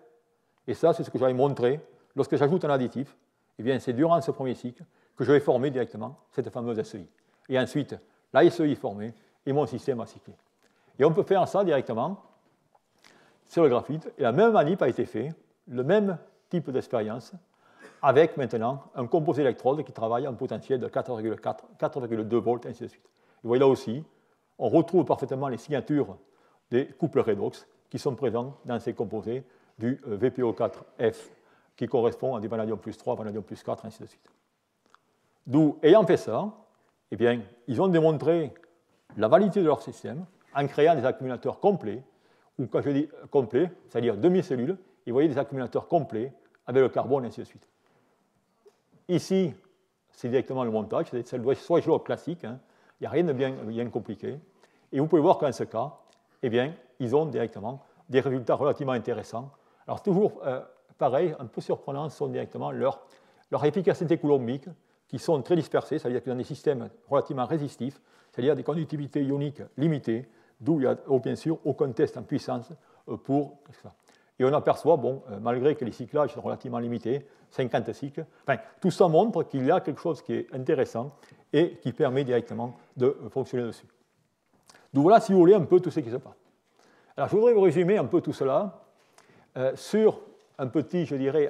et ça, c'est ce que j'avais montré. Lorsque j'ajoute un additif, eh bien, c'est durant ce premier cycle que je vais former directement cette fameuse SEI. Et ensuite, la SEI est formée et mon système a cyclé. Et on peut faire ça directement sur le graphite. Et la même manip a été faite, le même type d'expérience, avec maintenant un composé électrode qui travaille en potentiel de 4,2 volts, ainsi de suite. Et vous voyez là aussi, on retrouve parfaitement les signatures des couples redox qui sont présents dans ces composés du VPO4F, qui correspond à des vanadium plus 3, vanadium plus 4, ainsi de suite. D'où, ayant fait ça, eh bien, ils ont démontré la validité de leur système en créant des accumulateurs complets, ou quand je dis complets, c'est-à-dire demi-cellules, et vous voyez des accumulateurs complets avec le carbone, ainsi de suite. Ici, c'est directement le montage, c'est le Schwarzschild classique, hein. Il n'y a rien de bien compliqué. Et vous pouvez voir qu'en ce cas, eh bien, ils ont directement des résultats relativement intéressants. Alors toujours pareil, un peu surprenant, sont directement leur efficacité coulombique, qui sont très dispersées, c'est-à-dire qu'ils ont des systèmes relativement résistifs, c'est-à-dire des conductivités ioniques limitées, d'où il n'y a bien sûr aucun test en puissance pour ça. Et on aperçoit, bon, malgré que les cyclages sont relativement limités, 50 cycles, enfin, tout ça montre qu'il y a quelque chose qui est intéressant et qui permet directement de fonctionner dessus. Donc voilà, si vous voulez, un peu tout ce qui se passe. Alors je voudrais vous résumer un peu tout cela sur un petit, je dirais,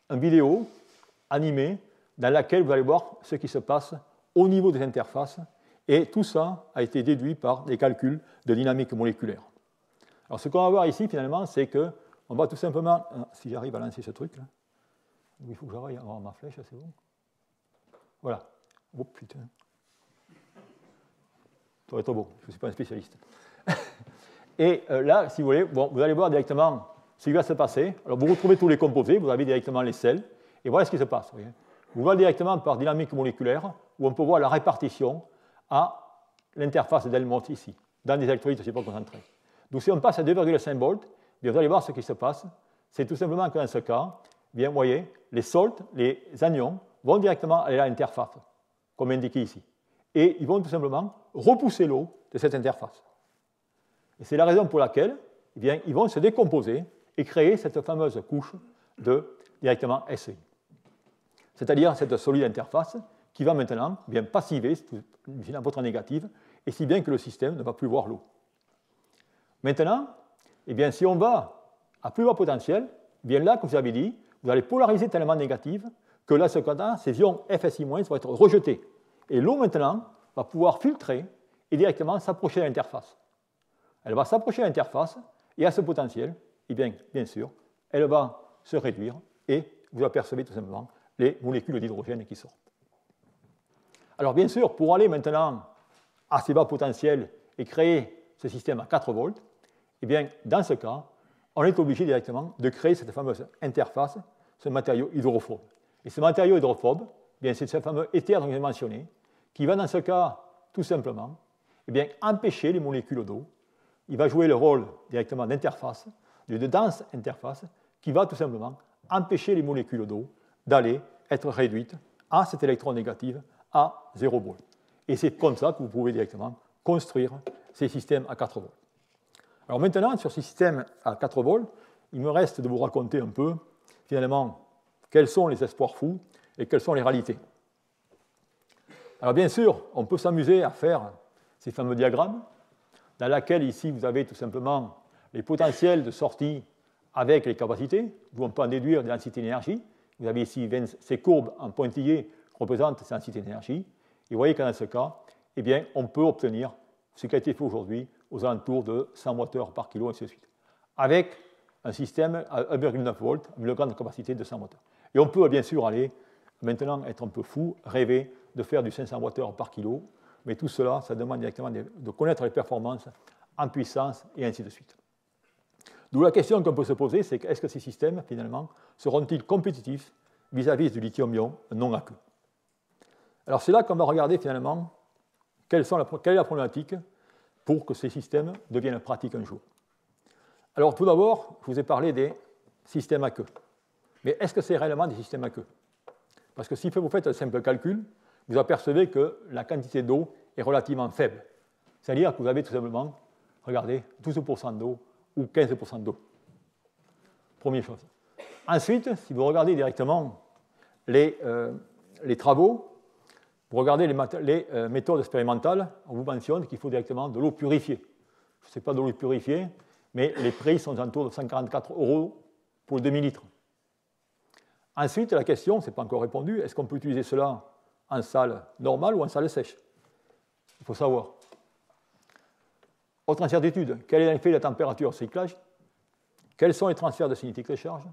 un vidéo animée dans laquelle vous allez voir ce qui se passe au niveau des interfaces, et tout ça a été déduit par des calculs de dynamique moléculaire. Alors ce qu'on va voir ici, finalement, c'est qu'on va tout simplement, si j'arrive à lancer ce truc, là, il faut que j'arrive à avoir ma flèche, c'est bon. Voilà. Oh putain. Ça va être beau, je ne suis pas un spécialiste. Et là, si vous voulez, bon, vous allez voir directement ce qui va se passer. Alors vous retrouvez tous les composés, vous avez directement les sels, et voilà ce qui se passe. Vous voyez directement par dynamique moléculaire, où on peut voir la répartition à l'interface d'Helmholtz ici, dans des électrolytes aussi pas concentrés. Donc si on passe à 2,5 volts, bien, vous allez voir ce qui se passe. C'est tout simplement que dans ce cas, bien, vous voyez, les salts, les anions, vont directement aller à l'interface, comme indiqué ici. Et ils vont tout simplement repousser l'eau de cette interface. Et c'est la raison pour laquelle eh bien, ils vont se décomposer et créer cette fameuse couche de directement SI. C'est-à-dire cette solide interface qui va maintenant bien passiver une apôtre négative, et si bien que le système ne va plus voir l'eau. Maintenant, eh bien, si on va à plus bas potentiel, eh bien là, comme je vous avais dit, vous allez polariser tellement négative que là, ce cas-là, ces ions FSI- vont être rejetés. Et l'eau, maintenant, va pouvoir filtrer et directement s'approcher de l'interface. Elle va s'approcher de l'interface, et à ce potentiel, eh bien sûr, elle va se réduire, et vous apercevez tout simplement les molécules d'hydrogène qui sortent. Alors bien sûr, pour aller maintenant à ces bas potentiels et créer ce système à 4 volts, eh bien, dans ce cas, on est obligé directement de créer cette fameuse interface, ce matériau hydrophobe. Et ce matériau hydrophobe, eh bien, c'est ce fameux éther dont j'ai mentionné, qui va dans ce cas, tout simplement, eh bien, empêcher les molécules d'eau. Il va jouer le rôle directement d'interface, de dense interface, qui va tout simplement empêcher les molécules d'eau d'aller être réduites à cet électron négatif à 0 volts. Et c'est comme ça que vous pouvez directement construire ces systèmes à 4 volts. Alors maintenant, sur ces systèmes à 4 volts, il me reste de vous raconter un peu, finalement, quels sont les espoirs fous et quelles sont les réalités. Alors bien sûr, on peut s'amuser à faire ces fameux diagrammes, dans lesquels ici vous avez tout simplement les potentiels de sortie avec les capacités, d'où on peut en déduire des densités d'énergie. Vous avez ici ces courbes en pointillés qui représentent ces densités d'énergie. Et vous voyez que dans ce cas, eh bien, on peut obtenir ce qui a été fait aujourd'hui aux alentours de 100 Wh par kilo, et ainsi de suite, avec un système à 1,9 volts, avec une grande capacité de 100 Wh. Et on peut bien sûr aller, maintenant, être un peu fou, rêver de faire du 500 Wh par kilo, mais tout cela, ça demande directement de connaître les performances en puissance, et ainsi de suite. D'où la question qu'on peut se poser, c'est est-ce que ces systèmes, finalement, seront-ils compétitifs vis-à-vis du lithium-ion non aqueux? Alors c'est là qu'on va regarder, finalement, quelle est la problématique pour que ces systèmes deviennent pratiques un jour. Alors tout d'abord, je vous ai parlé des systèmes aqueux. Mais est-ce que c'est réellement des systèmes aqueux? Parce que si vous faites un simple calcul, vous apercevez que la quantité d'eau est relativement faible. C'est-à-dire que vous avez tout simplement, regardez, 12% d'eau ou 15% d'eau. Première chose. Ensuite, si vous regardez directement les travaux, vous regardez les méthodes expérimentales, on vous mentionne qu'il faut directement de l'eau purifiée. Je ne sais pas de l'eau purifiée, mais les prix sont autour de 144 € pour le demi-litre. Ensuite, la question, ce n'est pas encore répondu, est-ce qu'on peut utiliser cela en salle normale ou en salle sèche? Il faut savoir. Autre incertitude, quel est l'effet de la température au cyclage? Quels sont les transferts de cinétique de charge?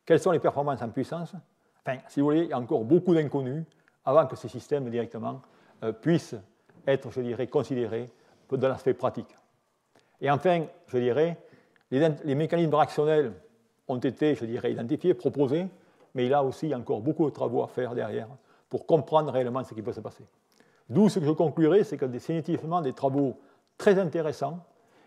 Quelles sont les performances en puissance? Enfin, si vous voulez, il y a encore beaucoup d'inconnus avant que ces systèmes directement puissent être, je dirais, considérés dans l'aspect pratique. Et enfin, je dirais, les mécanismes réactionnels ont été, je dirais, identifiés, proposés, mais il y a aussi encore beaucoup de travaux à faire derrière pour comprendre réellement ce qui peut se passer. D'où ce que je conclurai, c'est que définitivement des travaux très intéressants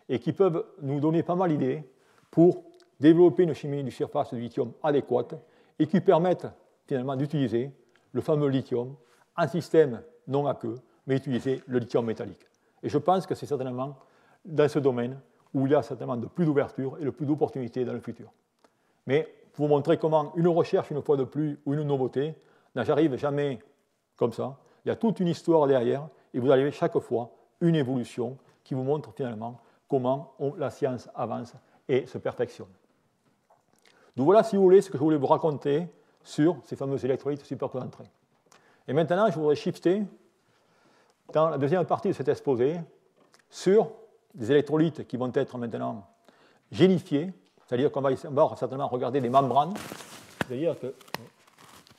et qui peuvent nous donner pas mal d'idées pour développer une chimie de surface du lithium adéquate et qui permettent finalement d'utiliser le fameux lithium en système non aqueux, mais utiliser le lithium métallique. Et je pense que c'est certainement dans ce domaine où il y a certainement de plus d'ouverture et de plus d'opportunités dans le futur. Mais pour vous montrer comment une recherche, une fois de plus, ou une nouveauté, n'arrive jamais comme ça. Il y a toute une histoire derrière et vous avez chaque fois une évolution qui vous montre finalement comment la science avance et se perfectionne. Donc voilà, si vous voulez, ce que je voulais vous raconter sur ces fameux électrolytes superconcentrés. Et maintenant, je voudrais shifter dans la deuxième partie de cet exposé sur des électrolytes qui vont être maintenant gélifiés, c'est-à-dire qu'on va certainement regarder des membranes, c'est-à-dire que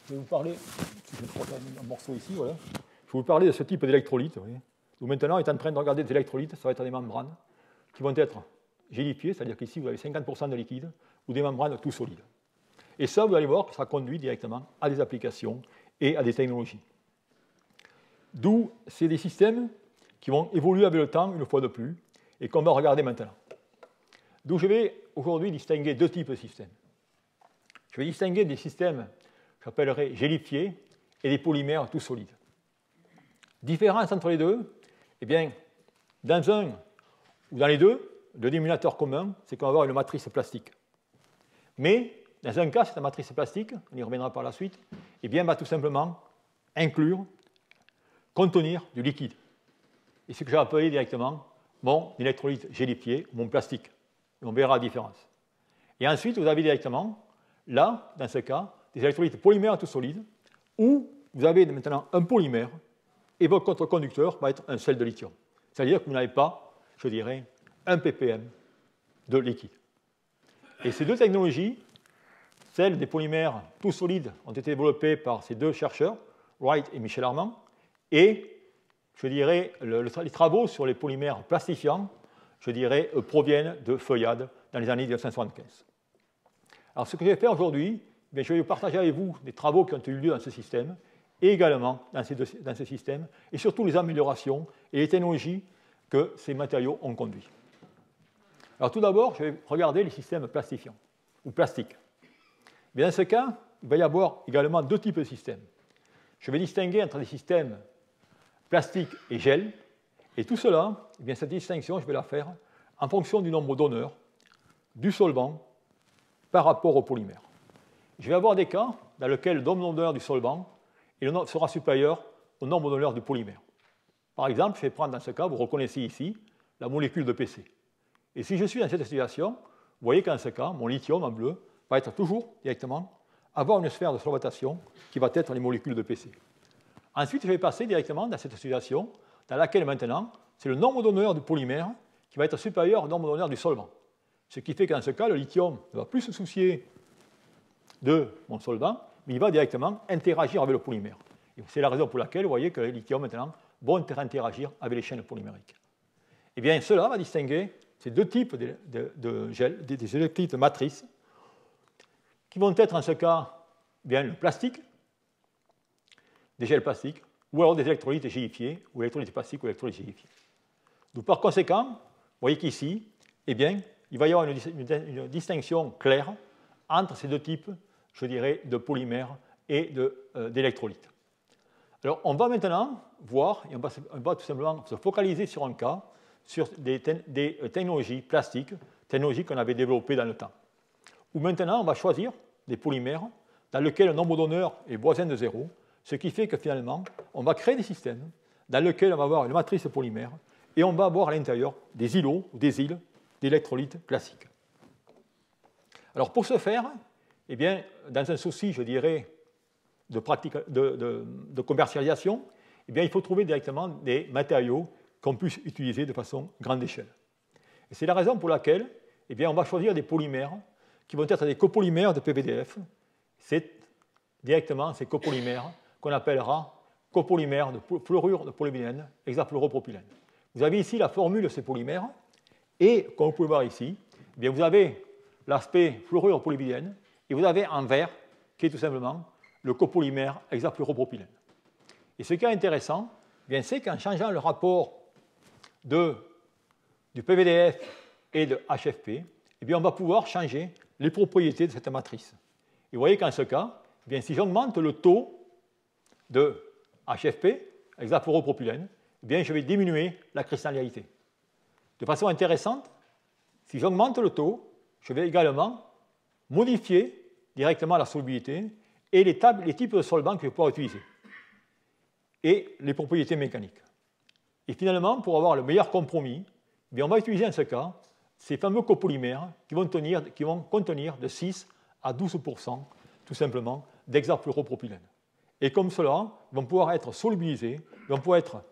je vais vous parler, je vais un morceau ici, voilà. Je vais vous parler de ce type d'électrolyte. Donc maintenant, on est en train de regarder des électrolytes, ça va être des membranes qui vont être gélifiées, c'est-à-dire qu'ici, vous avez 50% de liquide, ou des membranes tout solides. Et ça, vous allez voir que ça conduit directement à des applications et à des technologies. D'où c'est des systèmes qui vont évoluer avec le temps, une fois de plus, et qu'on va regarder maintenant. D'où je vais aujourd'hui distinguer deux types de systèmes. Je vais distinguer des systèmes que j'appellerai gélifiés et des polymères tout solides. Différence entre les deux, eh bien, dans un ou dans les deux, le dénominateur commun, c'est qu'on va avoir une matrice plastique. Mais, dans un cas, cette matrice plastique, on y reviendra par la suite, eh bien, va tout simplement inclure, contenir du liquide. Et c'est ce que j'ai appelé directement mon électrolyte gélifié, mon plastique. Et on verra la différence. Et ensuite, vous avez directement, là, dans ce cas, des électrolytes polymères tout solides, où vous avez maintenant un polymère, et votre conducteur va être un sel de lithium. C'est-à-dire que vous n'avez pas, je dirais, un ppm de liquide. Et ces deux technologies, celles des polymères tout solides, ont été développées par ces deux chercheurs, Wright et Michel Armand, et je dirais, les travaux sur les polymères plastifiants, je dirais, proviennent de Feuillade dans les années 1975. Alors, ce que je vais faire aujourd'hui, je vais vous partager avec vous des travaux qui ont eu lieu dans ce système, et également dans ce système, et surtout les améliorations et les technologies que ces matériaux ont conduit. Alors, tout d'abord, je vais regarder les systèmes plastifiants, ou plastiques. Mais dans ce cas, il va y avoir également deux types de systèmes. Je vais distinguer entre des systèmes plastique et gel. Et tout cela, eh bien, cette distinction, je vais la faire en fonction du nombre d'honneurs du solvant par rapport au polymère. Je vais avoir des cas dans lesquels le nombre d'honneurs du solvant sera supérieur au nombre d'honneurs du polymère. Par exemple, je vais prendre dans ce cas, vous reconnaissez ici, la molécule de PC. Et si je suis dans cette situation, vous voyez qu'en ce cas, mon lithium en bleu va être toujours directement avoir une sphère de solvatation qui va être les molécules de PC. Ensuite, je vais passer directement dans cette situation dans laquelle maintenant, c'est le nombre d'honneurs du polymère qui va être supérieur au nombre d'honneurs du solvant. Ce qui fait qu'en ce cas, le lithium ne va plus se soucier de mon solvant, mais il va directement interagir avec le polymère. Et c'est la raison pour laquelle vous voyez que les lithiums maintenant vont interagir avec les chaînes polymériques. Eh bien, cela va distinguer ces deux types de gel, des électrolytes matrices, qui vont être en ce cas bien le plastique, des gels plastiques, ou alors des électrolytes gélifiés, ou électrolytes plastiques ou électrolytes gélifiés. Donc, par conséquent, vous voyez qu'ici, eh bien, il va y avoir une distinction claire entre ces deux types, je dirais, de polymères et d'électrolytes. Alors, on va maintenant voir, et on va tout simplement se focaliser sur un cas, sur des technologies plastiques, technologies qu'on avait développées dans le temps. Où maintenant, on va choisir des polymères dans lesquels le nombre d'honneurs est voisin de 0, ce qui fait que finalement, on va créer des systèmes dans lesquels on va avoir une matrice polymère et on va avoir à l'intérieur des îlots ou des îles d'électrolytes classiques. Alors pour ce faire, eh bien, dans un souci, je dirais, de commercialisation, eh bien, il faut trouver directement des matériaux qu'on puisse utiliser de façon grande échelle. Et c'est la raison pour laquelle eh bien, on va choisir des polymères qui vont être des copolymères de PVDF. C'est directement ces copolymères qu'on appellera copolymères de fluorure de polybdène, hexafluoropropylène. Vous avez ici la formule de ces polymères, et comme vous pouvez voir ici, eh bien, vous avez l'aspect fluorure polybdène, et vous avez en vert, qui est tout simplement le copolymère hexafluoropropylène. Et ce qui est intéressant, eh c'est qu'en changeant le rapport de du PVDF et de HFP, eh bien, on va pouvoir changer les propriétés de cette matrice. Et vous voyez qu'en ce cas, eh bien, si j'augmente le taux de HFP, hexafluoropropylène, eh bien, je vais diminuer la cristallinité. De façon intéressante, si j'augmente le taux, je vais également modifier directement la solubilité et les types de solvants que je vais pouvoir utiliser et les propriétés mécaniques. Et finalement, pour avoir le meilleur compromis, eh bien, on va utiliser en ce cas ces fameux copolymères qui vont contenir de 6 à 12% tout simplement d'hexafluoropropylène. Et comme cela, ils vont pouvoir être solubilisés, ils vont pouvoir être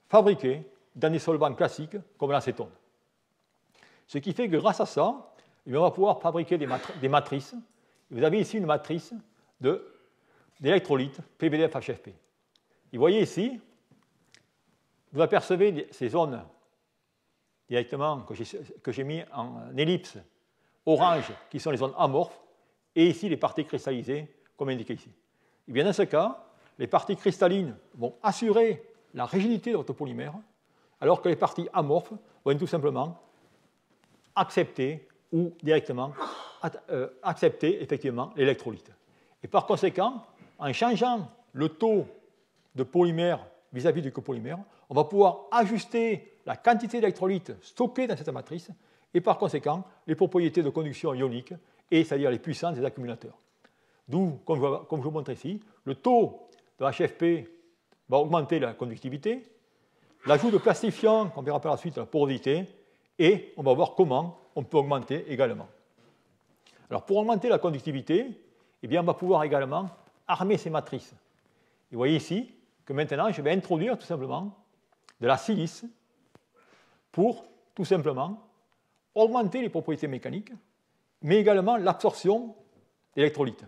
fabriqués dans des solvants classiques comme l'acétone. Ce qui fait que grâce à ça, on va pouvoir fabriquer des matrices. Vous avez ici une matrice d'électrolytes PVDF-HFP. Et vous voyez ici, vous apercevez ces zones directement que j'ai mis en ellipse orange, qui sont les zones amorphes, et ici les parties cristallisées, comme indiqué ici. Et bien dans ce cas, les parties cristallines vont assurer la rigidité de votre polymère, alors que les parties amorphes vont tout simplement accepter ou directement accepter effectivement l'électrolyte. Et par conséquent, en changeant le taux de polymère vis-à-vis du copolymère, on va pouvoir ajuster la quantité d'électrolyte stockée dans cette matrice et par conséquent les propriétés de conduction ionique, et c'est-à-dire les puissances des accumulateurs. D'où, comme je vous montre ici, le taux de HFP va augmenter la conductivité, l'ajout de plastifiants, qu'on verra par la suite, la porosité, et on va voir comment on peut augmenter également. Alors pour augmenter la conductivité, eh bien, on va pouvoir également armer ces matrices. Et vous voyez ici que maintenant, je vais introduire tout simplement de la silice pour tout simplement augmenter les propriétés mécaniques, mais également l'absorption d'électrolytes.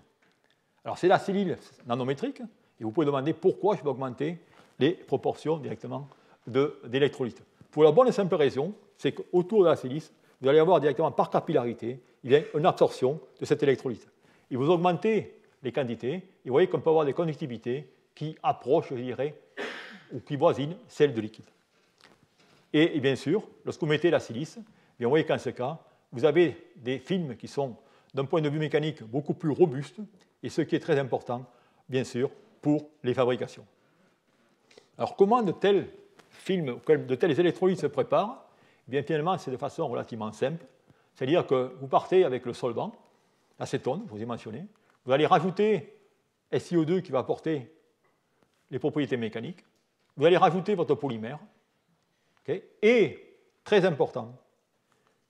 Alors c'est la silice nanométrique, et vous pouvez demander pourquoi je vais augmenter les proportions directement d'électrolytes. Pour la bonne et simple raison, c'est qu'autour de la silice, vous allez avoir directement par capillarité une absorption de cet électrolyte. Et vous augmentez les quantités, et vous voyez qu'on peut avoir des conductivités qui approchent, je dirais, ou qui voisinent celles de liquide. Et bien sûr, lorsque vous mettez la silice, bien vous voyez qu'en ce cas, vous avez des films qui sont, d'un point de vue mécanique, beaucoup plus robustes, et ce qui est très important, bien sûr, pour les fabrications. Alors, comment de tels films, de tels électrolytes se préparent? Eh bien, finalement, c'est de façon relativement simple. C'est-à-dire que vous partez avec le solvant, l'acétone, je vous ai mentionné, vous allez rajouter SiO2 qui va apporter les propriétés mécaniques, vous allez rajouter votre polymère, okay, et, très important,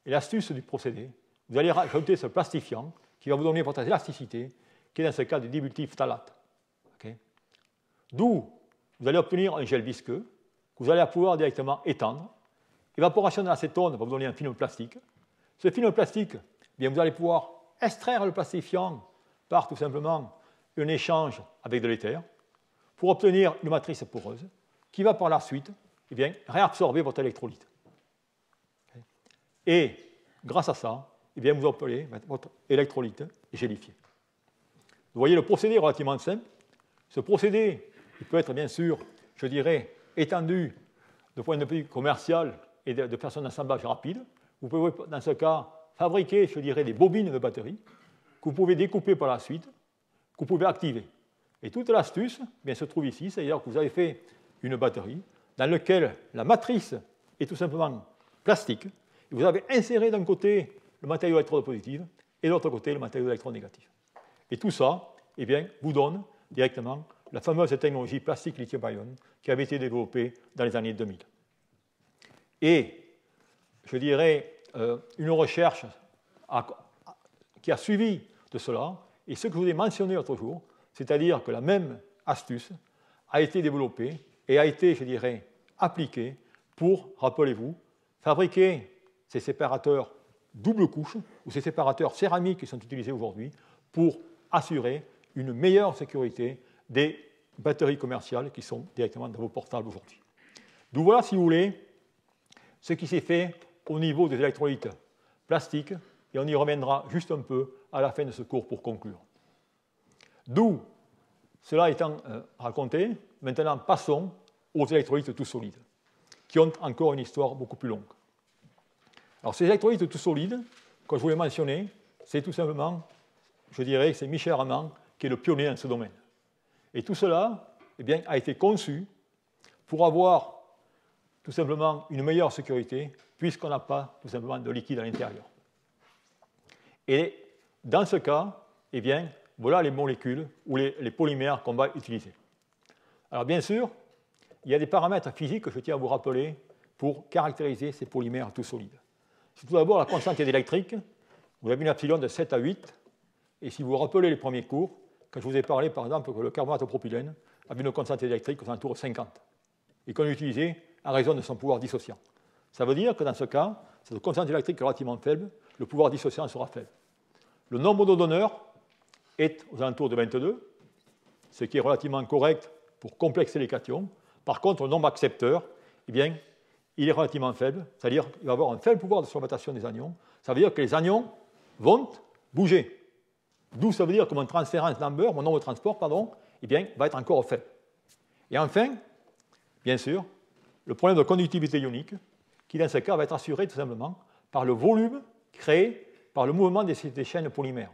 et l'astuce du procédé, vous allez rajouter ce plastifiant qui va vous donner votre élasticité, qui est dans ce cas du dibutyl phtalate. Okay. D'où vous allez obtenir un gel visqueux que vous allez pouvoir directement étendre. Évaporation de l'acétone va vous donner un film plastique. Ce film plastique, bien, vous allez pouvoir extraire le plastifiant par tout simplement un échange avec de l'éther pour obtenir une matrice poreuse qui va par la suite bien, réabsorber votre électrolyte. Okay. Et grâce à ça, bien, vous obtenez votre électrolyte gélifié. Vous voyez, le procédé est relativement simple. Ce procédé il peut être bien sûr, je dirais, étendu de point de vue commercial et de façon d'assemblage rapide. Vous pouvez, dans ce cas, fabriquer, je dirais, des bobines de batterie que vous pouvez découper par la suite, que vous pouvez activer. Et toute l'astuce bien, se trouve ici, c'est-à-dire que vous avez fait une batterie dans laquelle la matrice est tout simplement plastique, et vous avez inséré d'un côté le matériau électropositif et de l'autre côté le matériau électronégatif. Et tout ça eh bien, vous donne directement la fameuse technologie plastique lithium-ion qui avait été développée dans les années 2000. Et je dirais une recherche qui a suivi de cela, et ce que je vous ai mentionné l'autre jour, c'est-à-dire que la même astuce a été développée et a été, je dirais, appliquée pour, rappelez-vous, fabriquer ces séparateurs double couche ou ces séparateurs céramiques qui sont utilisés aujourd'hui pour assurer une meilleure sécurité des batteries commerciales qui sont directement dans vos portables aujourd'hui. Donc voilà, si vous voulez, ce qui s'est fait au niveau des électrolytes plastiques, et on y reviendra juste un peu à la fin de ce cours pour conclure. D'où, cela étant raconté, maintenant passons aux électrolytes tout solides, qui ont encore une histoire beaucoup plus longue. Alors ces électrolytes tout solides, comme je vous l'ai mentionné, c'est tout simplement, je dirais, c'est Michel Armand qui est le pionnier dans ce domaine. Et tout cela eh bien, a été conçu pour avoir tout simplement une meilleure sécurité, puisqu'on n'a pas tout simplement de liquide à l'intérieur. Et dans ce cas, eh bien, voilà les molécules ou les polymères qu'on va utiliser. Alors bien sûr, il y a des paramètres physiques que je tiens à vous rappeler pour caractériser ces polymères tout solides. C'est tout d'abord la constante électrique. Vous avez une epsilon de 7 à 8. Et si vous vous rappelez les premiers cours, quand je vous ai parlé par exemple que le carbonate de propylène avait une constante électrique aux alentours de 50 et qu'on l'utilisait en raison de son pouvoir dissociant. Ça veut dire que dans ce cas, cette constante électrique est relativement faible, le pouvoir dissociant sera faible. Le nombre de donneurs est aux alentours de 22, ce qui est relativement correct pour complexer les cations. Par contre, le nombre accepteurs, eh bien, il est relativement faible, c'est-à-dire qu'il va avoir un faible pouvoir de surmatation des anions. Ça veut dire que les anions vont bouger. D'où ça veut dire que mon transference number, mon nombre de transport, pardon, eh bien, va être encore faible. Et enfin, bien sûr, le problème de conductivité ionique, qui dans ce cas va être assuré tout simplement par le volume créé par le mouvement des chaînes polymères.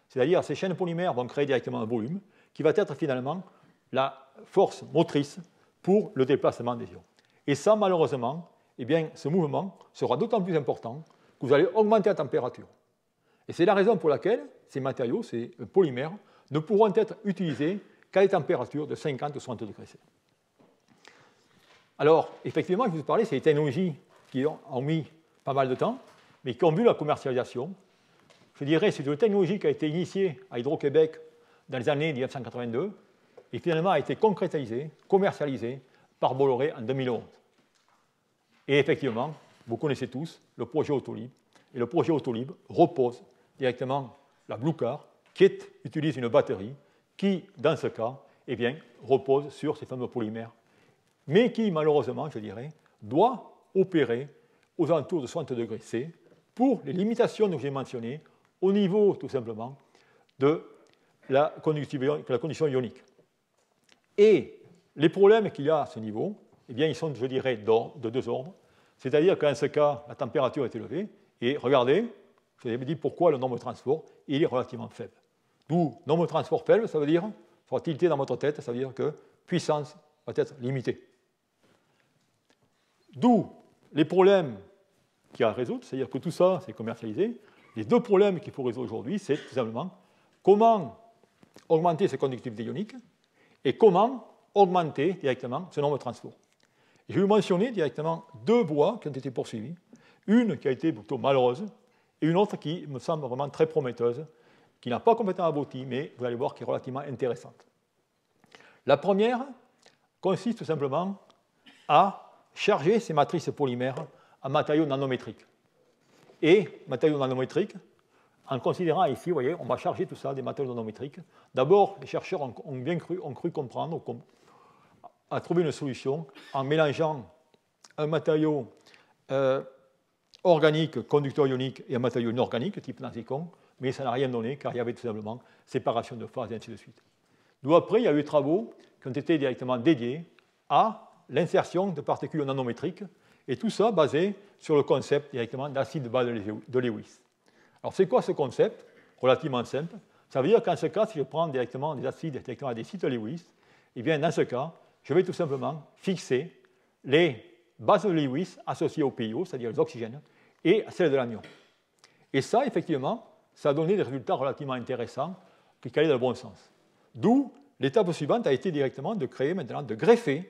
C'est-à-dire que ces chaînes polymères vont créer directement un volume qui va être finalement la force motrice pour le déplacement des ions. Et ça, malheureusement, eh bien, ce mouvement sera d'autant plus important que vous allez augmenter la température. Et c'est la raison pour laquelle ces matériaux, ces polymères, ne pourront être utilisés qu'à des températures de 50 ou 60 degrés C. Alors, effectivement, je vous ai parlé, c'est des technologies qui ont mis pas mal de temps, mais qui ont vu la commercialisation. Je dirais que c'est une technologie qui a été initiée à Hydro-Québec dans les années 1982 et finalement a été concrétisée, commercialisée par Bolloré en 2011. Et effectivement, vous connaissez tous le projet Autolib. Et le projet Autolib repose directement la Blue Car, qui utilise une batterie qui, dans ce cas, eh bien, repose sur ces fameux polymères, mais qui, malheureusement, je dirais, doit opérer aux alentours de 60 degrés C pour les limitations que j'ai mentionnées au niveau, tout simplement, de la condition ionique. Et les problèmes qu'il y a à ce niveau, eh bien, ils sont, je dirais, de deux ordres. C'est-à-dire qu'en ce cas, la température est élevée. Et regardez, je vous ai dit pourquoi le nombre de transports, il est relativement faible. D'où nombre de transports faible, ça veut dire, soit tilté dans votre tête, ça veut dire que puissance va être limitée. D'où les problèmes qu'il y a à résoudre, c'est-à-dire que tout ça, c'est commercialisé. Les deux problèmes qu'il faut résoudre aujourd'hui, c'est tout simplement comment augmenter cette conductivité ionique et comment augmenter directement ce nombre de transports. Je vais vous mentionner directement deux voies qui ont été poursuivies. Une qui a été plutôt malheureuse et une autre qui me semble vraiment très prometteuse, qui n'a pas complètement abouti, mais vous allez voir qui est relativement intéressante. La première consiste tout simplement à charger ces matrices polymères en matériaux nanométriques. Et matériaux nanométriques, en considérant ici, vous voyez, on va charger tout ça des matériaux nanométriques. D'abord, les chercheurs ont cru comprendre, à trouver une solution en mélangeant un matériau organique, conducteur ionique, et un matériau inorganique, type nazicon, mais ça n'a rien donné, car il y avait tout simplement séparation de phases, et ainsi de suite. D'où après, il y a eu des travaux qui ont été directement dédiés à l'insertion de particules nanométriques, et tout ça basé sur le concept directement d'acide bas de Lewis. Alors, c'est quoi ce concept? Relativement simple. Ça veut dire qu'en ce cas, si je prends directement des acides directement à des sites de Lewis, eh bien, dans ce cas, je vais tout simplement fixer les bases de Lewis associées au PiO, c'est-à-dire les oxygènes, et celles de l'anion. Et ça, effectivement, ça a donné des résultats relativement intéressants qui allaient dans le bon sens. D'où l'étape suivante a été directement de créer maintenant, de greffer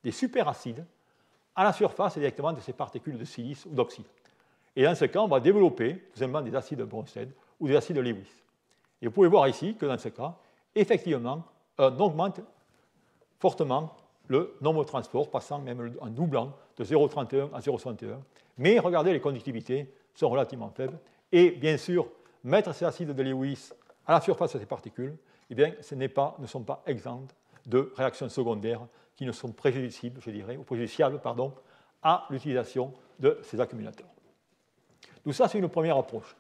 des superacides à la surface directement de ces particules de silice ou d'oxyde. Et dans ce cas, on va développer tout simplement des acides Bronsted ou des acides Lewis. Et vous pouvez voir ici que dans ce cas, effectivement, on augmente fortement le nombre de transports, passant même en doublant de 0,31 à 0,61. Mais regardez, les conductivités sont relativement faibles. Et bien sûr, mettre ces acides de Lewis à la surface de ces particules, eh bien, ne sont pas exempts de réactions secondaires qui ne sont préjudiciables, je dirais, ou préjudiciables, pardon, à l'utilisation de ces accumulateurs. Tout ça, c'est une première approche.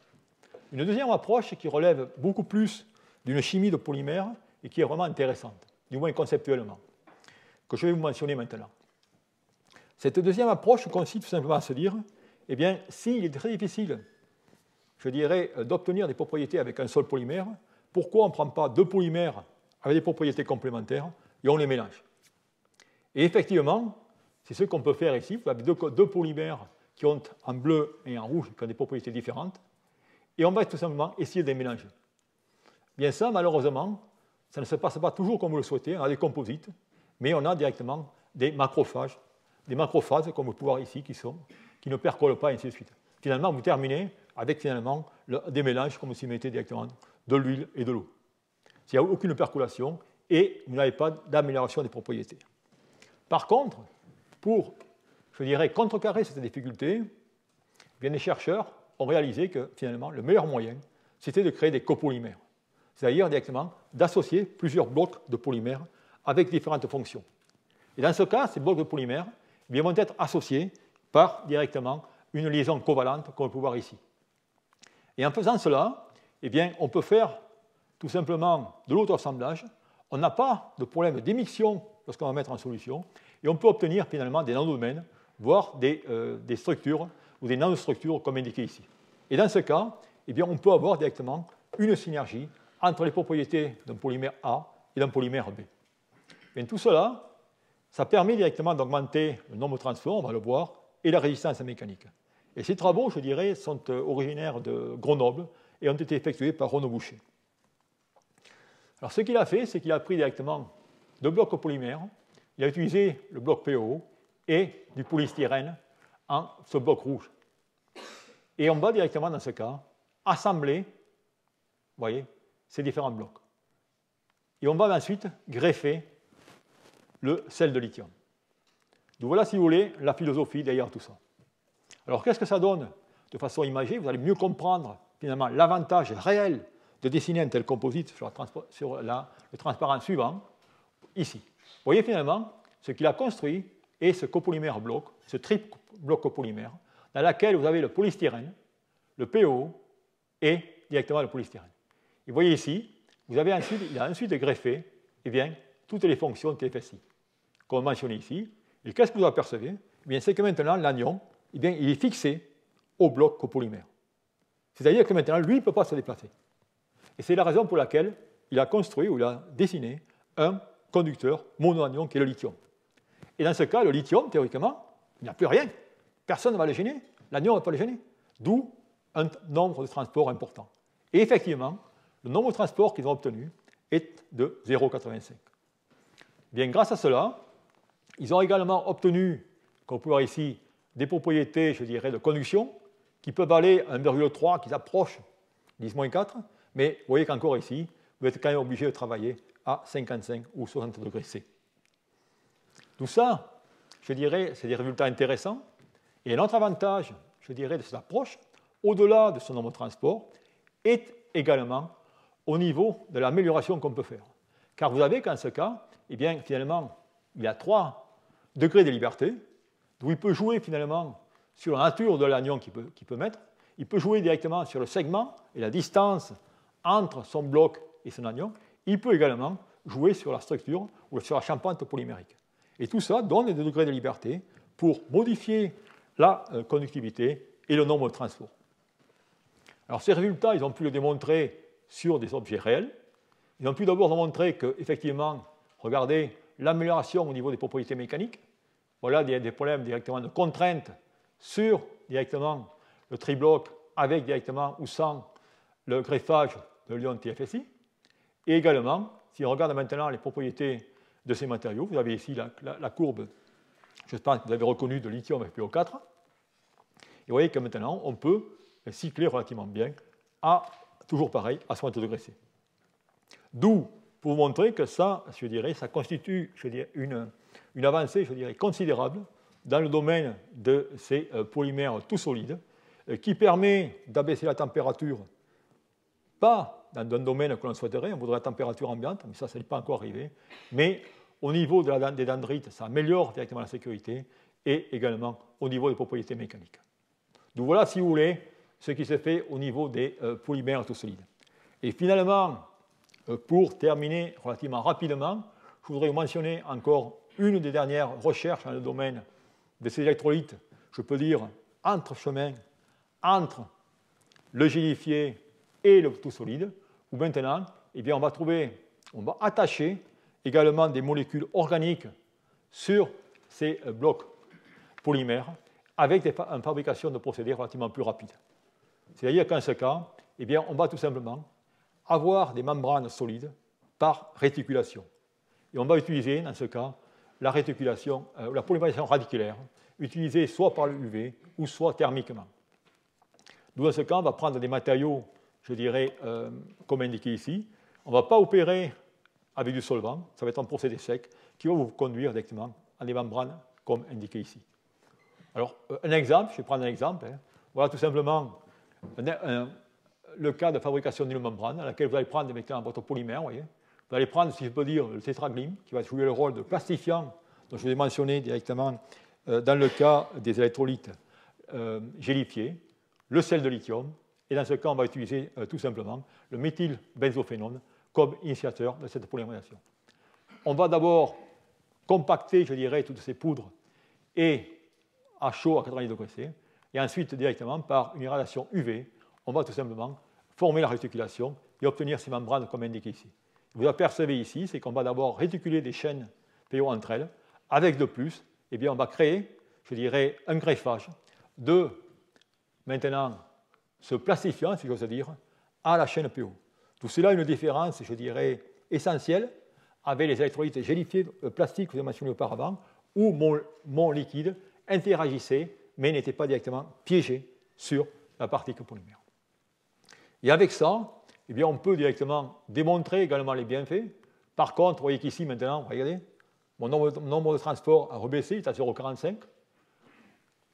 Une deuxième approche qui relève beaucoup plus d'une chimie de polymère et qui est vraiment intéressante, du moins conceptuellement, que je vais vous mentionner maintenant. Cette deuxième approche consiste tout simplement à se dire, eh bien, s'il est très difficile, je dirais, d'obtenir des propriétés avec un seul polymère, pourquoi on ne prend pas deux polymères avec des propriétés complémentaires et on les mélange? Et effectivement, c'est ce qu'on peut faire ici. Vous avez deux polymères qui ont en bleu et en rouge qui ont des propriétés différentes, et on va tout simplement essayer de les mélanger. Bien ça, malheureusement, ça ne se passe pas toujours comme vous le souhaitez. On a des composites, mais on a directement des macrophages comme vous pouvez voir ici, qui ne percolent pas, et ainsi de suite. Finalement, vous terminez avec finalement des mélanges comme si vous mettez directement de l'huile et de l'eau. Il n'y a aucune percolation et vous n'avez pas d'amélioration des propriétés. Par contre, pour, je dirais, contrecarrer cette difficulté, bien, les chercheurs ont réalisé que finalement, le meilleur moyen, c'était de créer des copolymères, c'est-à-dire directement d'associer plusieurs blocs de polymères avec différentes fonctions. Et dans ce cas, ces blocs de polymères vont être associés par directement une liaison covalente, comme on peut voir ici. Et en faisant cela, eh bien, on peut faire tout simplement de l'auto-assemblage. On n'a pas de problème d'émission lorsqu'on va mettre en solution, et on peut obtenir finalement des nanodomaines, voire des structures ou des nanostructures comme indiqué ici. Et dans ce cas, eh bien, on peut avoir directement une synergie entre les propriétés d'un polymère A et d'un polymère B. Bien, tout cela, ça permet directement d'augmenter le nombre de transports, on va le voir, et la résistance mécanique. Et ces travaux, je dirais, sont originaires de Grenoble et ont été effectués par Renaud Boucher. Alors, ce qu'il a fait, c'est qu'il a pris directement deux blocs polymères, il a utilisé le bloc PO et du polystyrène en ce bloc rouge. Et on va directement, dans ce cas, assembler, vous voyez, ces différents blocs. Et on va ensuite greffer le sel de lithium. Donc voilà, si vous voulez, la philosophie derrière tout ça. Alors, qu'est-ce que ça donne de façon imagée? Vous allez mieux comprendre, finalement, l'avantage réel de dessiner un tel composite sur le transparent suivant, ici. Vous voyez, finalement, ce qu'il a construit est ce copolymère bloc, ce triple bloc copolymère, dans lequel vous avez le polystyrène, le PO et directement le polystyrène. Et vous voyez ici, il a ensuite greffé eh bien, toutes les fonctions de TFSI, comme mentionné ici. Et qu'est-ce que vous apercevez? Eh bien, c'est que maintenant, l'anion, eh bien, il est fixé au bloc copolymère. C'est-à-dire que maintenant, lui, il ne peut pas se déplacer. Et c'est la raison pour laquelle il a construit ou il a dessiné un conducteur monoanion qui est le lithium. Et dans ce cas, le lithium, théoriquement, il n'y a plus rien. Personne ne va le gêner. L'anion ne va pas le gêner. D'où un nombre de transports important. Et effectivement, le nombre de transports qu'ils ont obtenu est de 0,85. Bien, grâce à cela, ils ont également obtenu, comme vous pouvez voir ici, des propriétés, je dirais, de conduction qui peuvent aller à 1,3, qui s'approchent 10-4, mais vous voyez qu'encore ici, vous êtes quand même obligé de travailler à 55 ou 60 degrés C. Tout ça, je dirais, c'est des résultats intéressants. Et un autre avantage, je dirais, de cette approche, au-delà de son nombre de transports, est également au niveau de l'amélioration qu'on peut faire. Car vous avez qu'en ce cas, eh bien, finalement, il y a 3 degrés de liberté, d'où il peut jouer finalement sur la nature de l'anion qu'il peut mettre. Il peut jouer directement sur le segment et la distance entre son bloc et son anion. Il peut également jouer sur la structure ou sur la charpente polymérique. Et tout ça donne des degrés de liberté pour modifier la conductivité et le nombre de transports. Alors ces résultats, ils ont pu le démontrer sur des objets réels. Ils ont pu d'abord démontrer qu'effectivement, regardez, l'amélioration au niveau des propriétés mécaniques, voilà des problèmes directement de contrainte sur directement le tribloc avec directement ou sans le greffage de l'ion TFSI. Et également, si on regarde maintenant les propriétés de ces matériaux, vous avez ici la courbe, je pense que vous avez reconnu, de lithium FeO4. Et vous voyez que maintenant, on peut cycler relativement bien à, toujours pareil, à 60 degrés C. D'où, pour vous montrer que ça, je dirais, ça constitue une avancée, je dirais, considérable dans le domaine de ces polymères tout solides, qui permet d'abaisser la température, pas dans un domaine que l'on souhaiterait, on voudrait la température ambiante, mais ça n'est pas encore arrivé, mais au niveau des dendrites, ça améliore directement la sécurité, et également au niveau des propriétés mécaniques. Donc voilà, si vous voulez, ce qui se fait au niveau des polymères tout solides. Et finalement, pour terminer relativement rapidement, je voudrais mentionner encore une des dernières recherches dans le domaine de ces électrolytes, je peux dire, entre-chemin entre le gélifié et le tout solide, où maintenant, eh bien, on va attacher également des molécules organiques sur ces blocs polymères avec une fabrication de procédés relativement plus rapide. C'est-à-dire qu'en ce cas, eh bien, on va tout simplement avoir des membranes solides par réticulation. Et on va utiliser, dans ce cas, la réticulation, la polymérisation radiculaire, utilisée soit par l'UV ou soit thermiquement. Nous, dans ce cas, on va prendre des matériaux, je dirais, comme indiqué ici. On ne va pas opérer avec du solvant, ça va être un procédé sec qui va vous conduire directement à des membranes comme indiqué ici. Alors, un exemple, je vais prendre un exemple. Voilà tout simplement le cas de fabrication d'une membrane, à laquelle vous allez prendre maintenant votre polymère. Voyez. Vous allez prendre, si je peux dire, le tétraglyme, qui va jouer le rôle de plastifiant, dont je vous ai mentionné directement dans le cas des électrolytes gélifiés, le sel de lithium, et dans ce cas, on va utiliser tout simplement le méthylbenzophénone comme initiateur de cette polymérisation. On va d'abord compacter, je dirais, toutes ces poudres et à chaud à 90 degrés C, et ensuite directement par une irradiation UV, on va tout simplement former la réticulation et obtenir ces membranes comme indiqué ici. Vous apercevez ici, c'est qu'on va d'abord réticuler des chaînes PO entre elles, avec de plus, eh bien, on va créer, je dirais, un greffage de, maintenant, ce plastifiant, si j'ose dire, à la chaîne PO. Tout cela a une différence, je dirais, essentielle avec les électrolytes gélifiés plastiques que vous avez mentionnés auparavant, où mon liquide interagissait, mais n'était pas directement piégé sur la particule polymère. Et avec ça, eh bien, on peut directement démontrer également les bienfaits. Par contre, vous voyez qu'ici, maintenant, regardez, mon nombre de transports a rebaissé, il est à 0,45.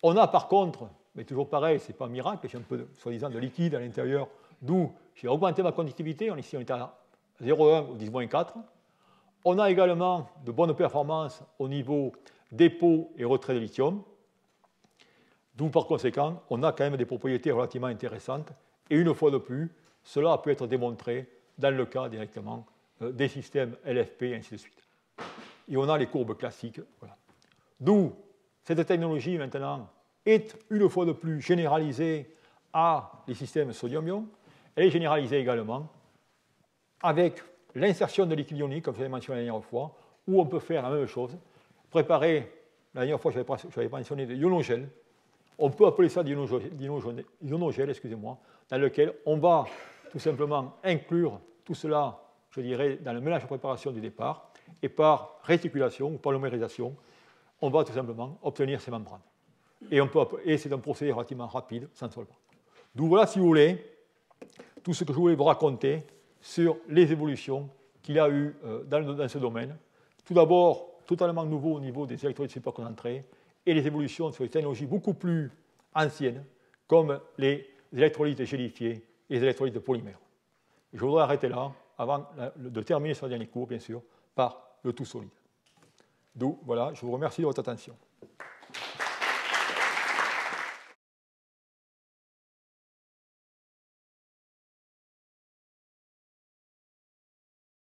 On a par contre, mais toujours pareil, ce n'est pas un miracle, j'ai un peu, soi-disant, de liquide à l'intérieur, d'où j'ai augmenté ma conductivité. Ici, on est à 0,1 ou 10-4. On a également de bonnes performances au niveau dépôt et retrait de lithium, d'où par conséquent, on a quand même des propriétés relativement intéressantes. Et une fois de plus, cela peut être démontré dans le cas directement des systèmes LFP et ainsi de suite. Et on a les courbes classiques. Voilà. D'où cette technologie maintenant est une fois de plus généralisée à les systèmes sodium-ion. Elle est généralisée également avec l'insertion de liquide ionique, comme je l'ai mentionné la dernière fois, où on peut faire la même chose. Préparer, la dernière fois j'avais mentionné des ionogèles. On peut appeler ça des ionogèles, excusez-moi, dans lequel on va tout simplement inclure tout cela, je dirais, dans le mélange de préparation du départ, et par réticulation ou polymérisation, on va tout simplement obtenir ces membranes. Et c'est un procédé relativement rapide, sans solvant. D'où voilà, si vous voulez, tout ce que je voulais vous raconter sur les évolutions qu'il y a eu dans ce domaine. Tout d'abord, totalement nouveau au niveau des électrolytes superconcentrés, et les évolutions sur les technologies beaucoup plus anciennes, comme les électrolytes gélifiés et les électrolytes polymères. Je voudrais arrêter là, avant de terminer ce dernier cours, bien sûr, par le tout solide. D'où, voilà, je vous remercie de votre attention.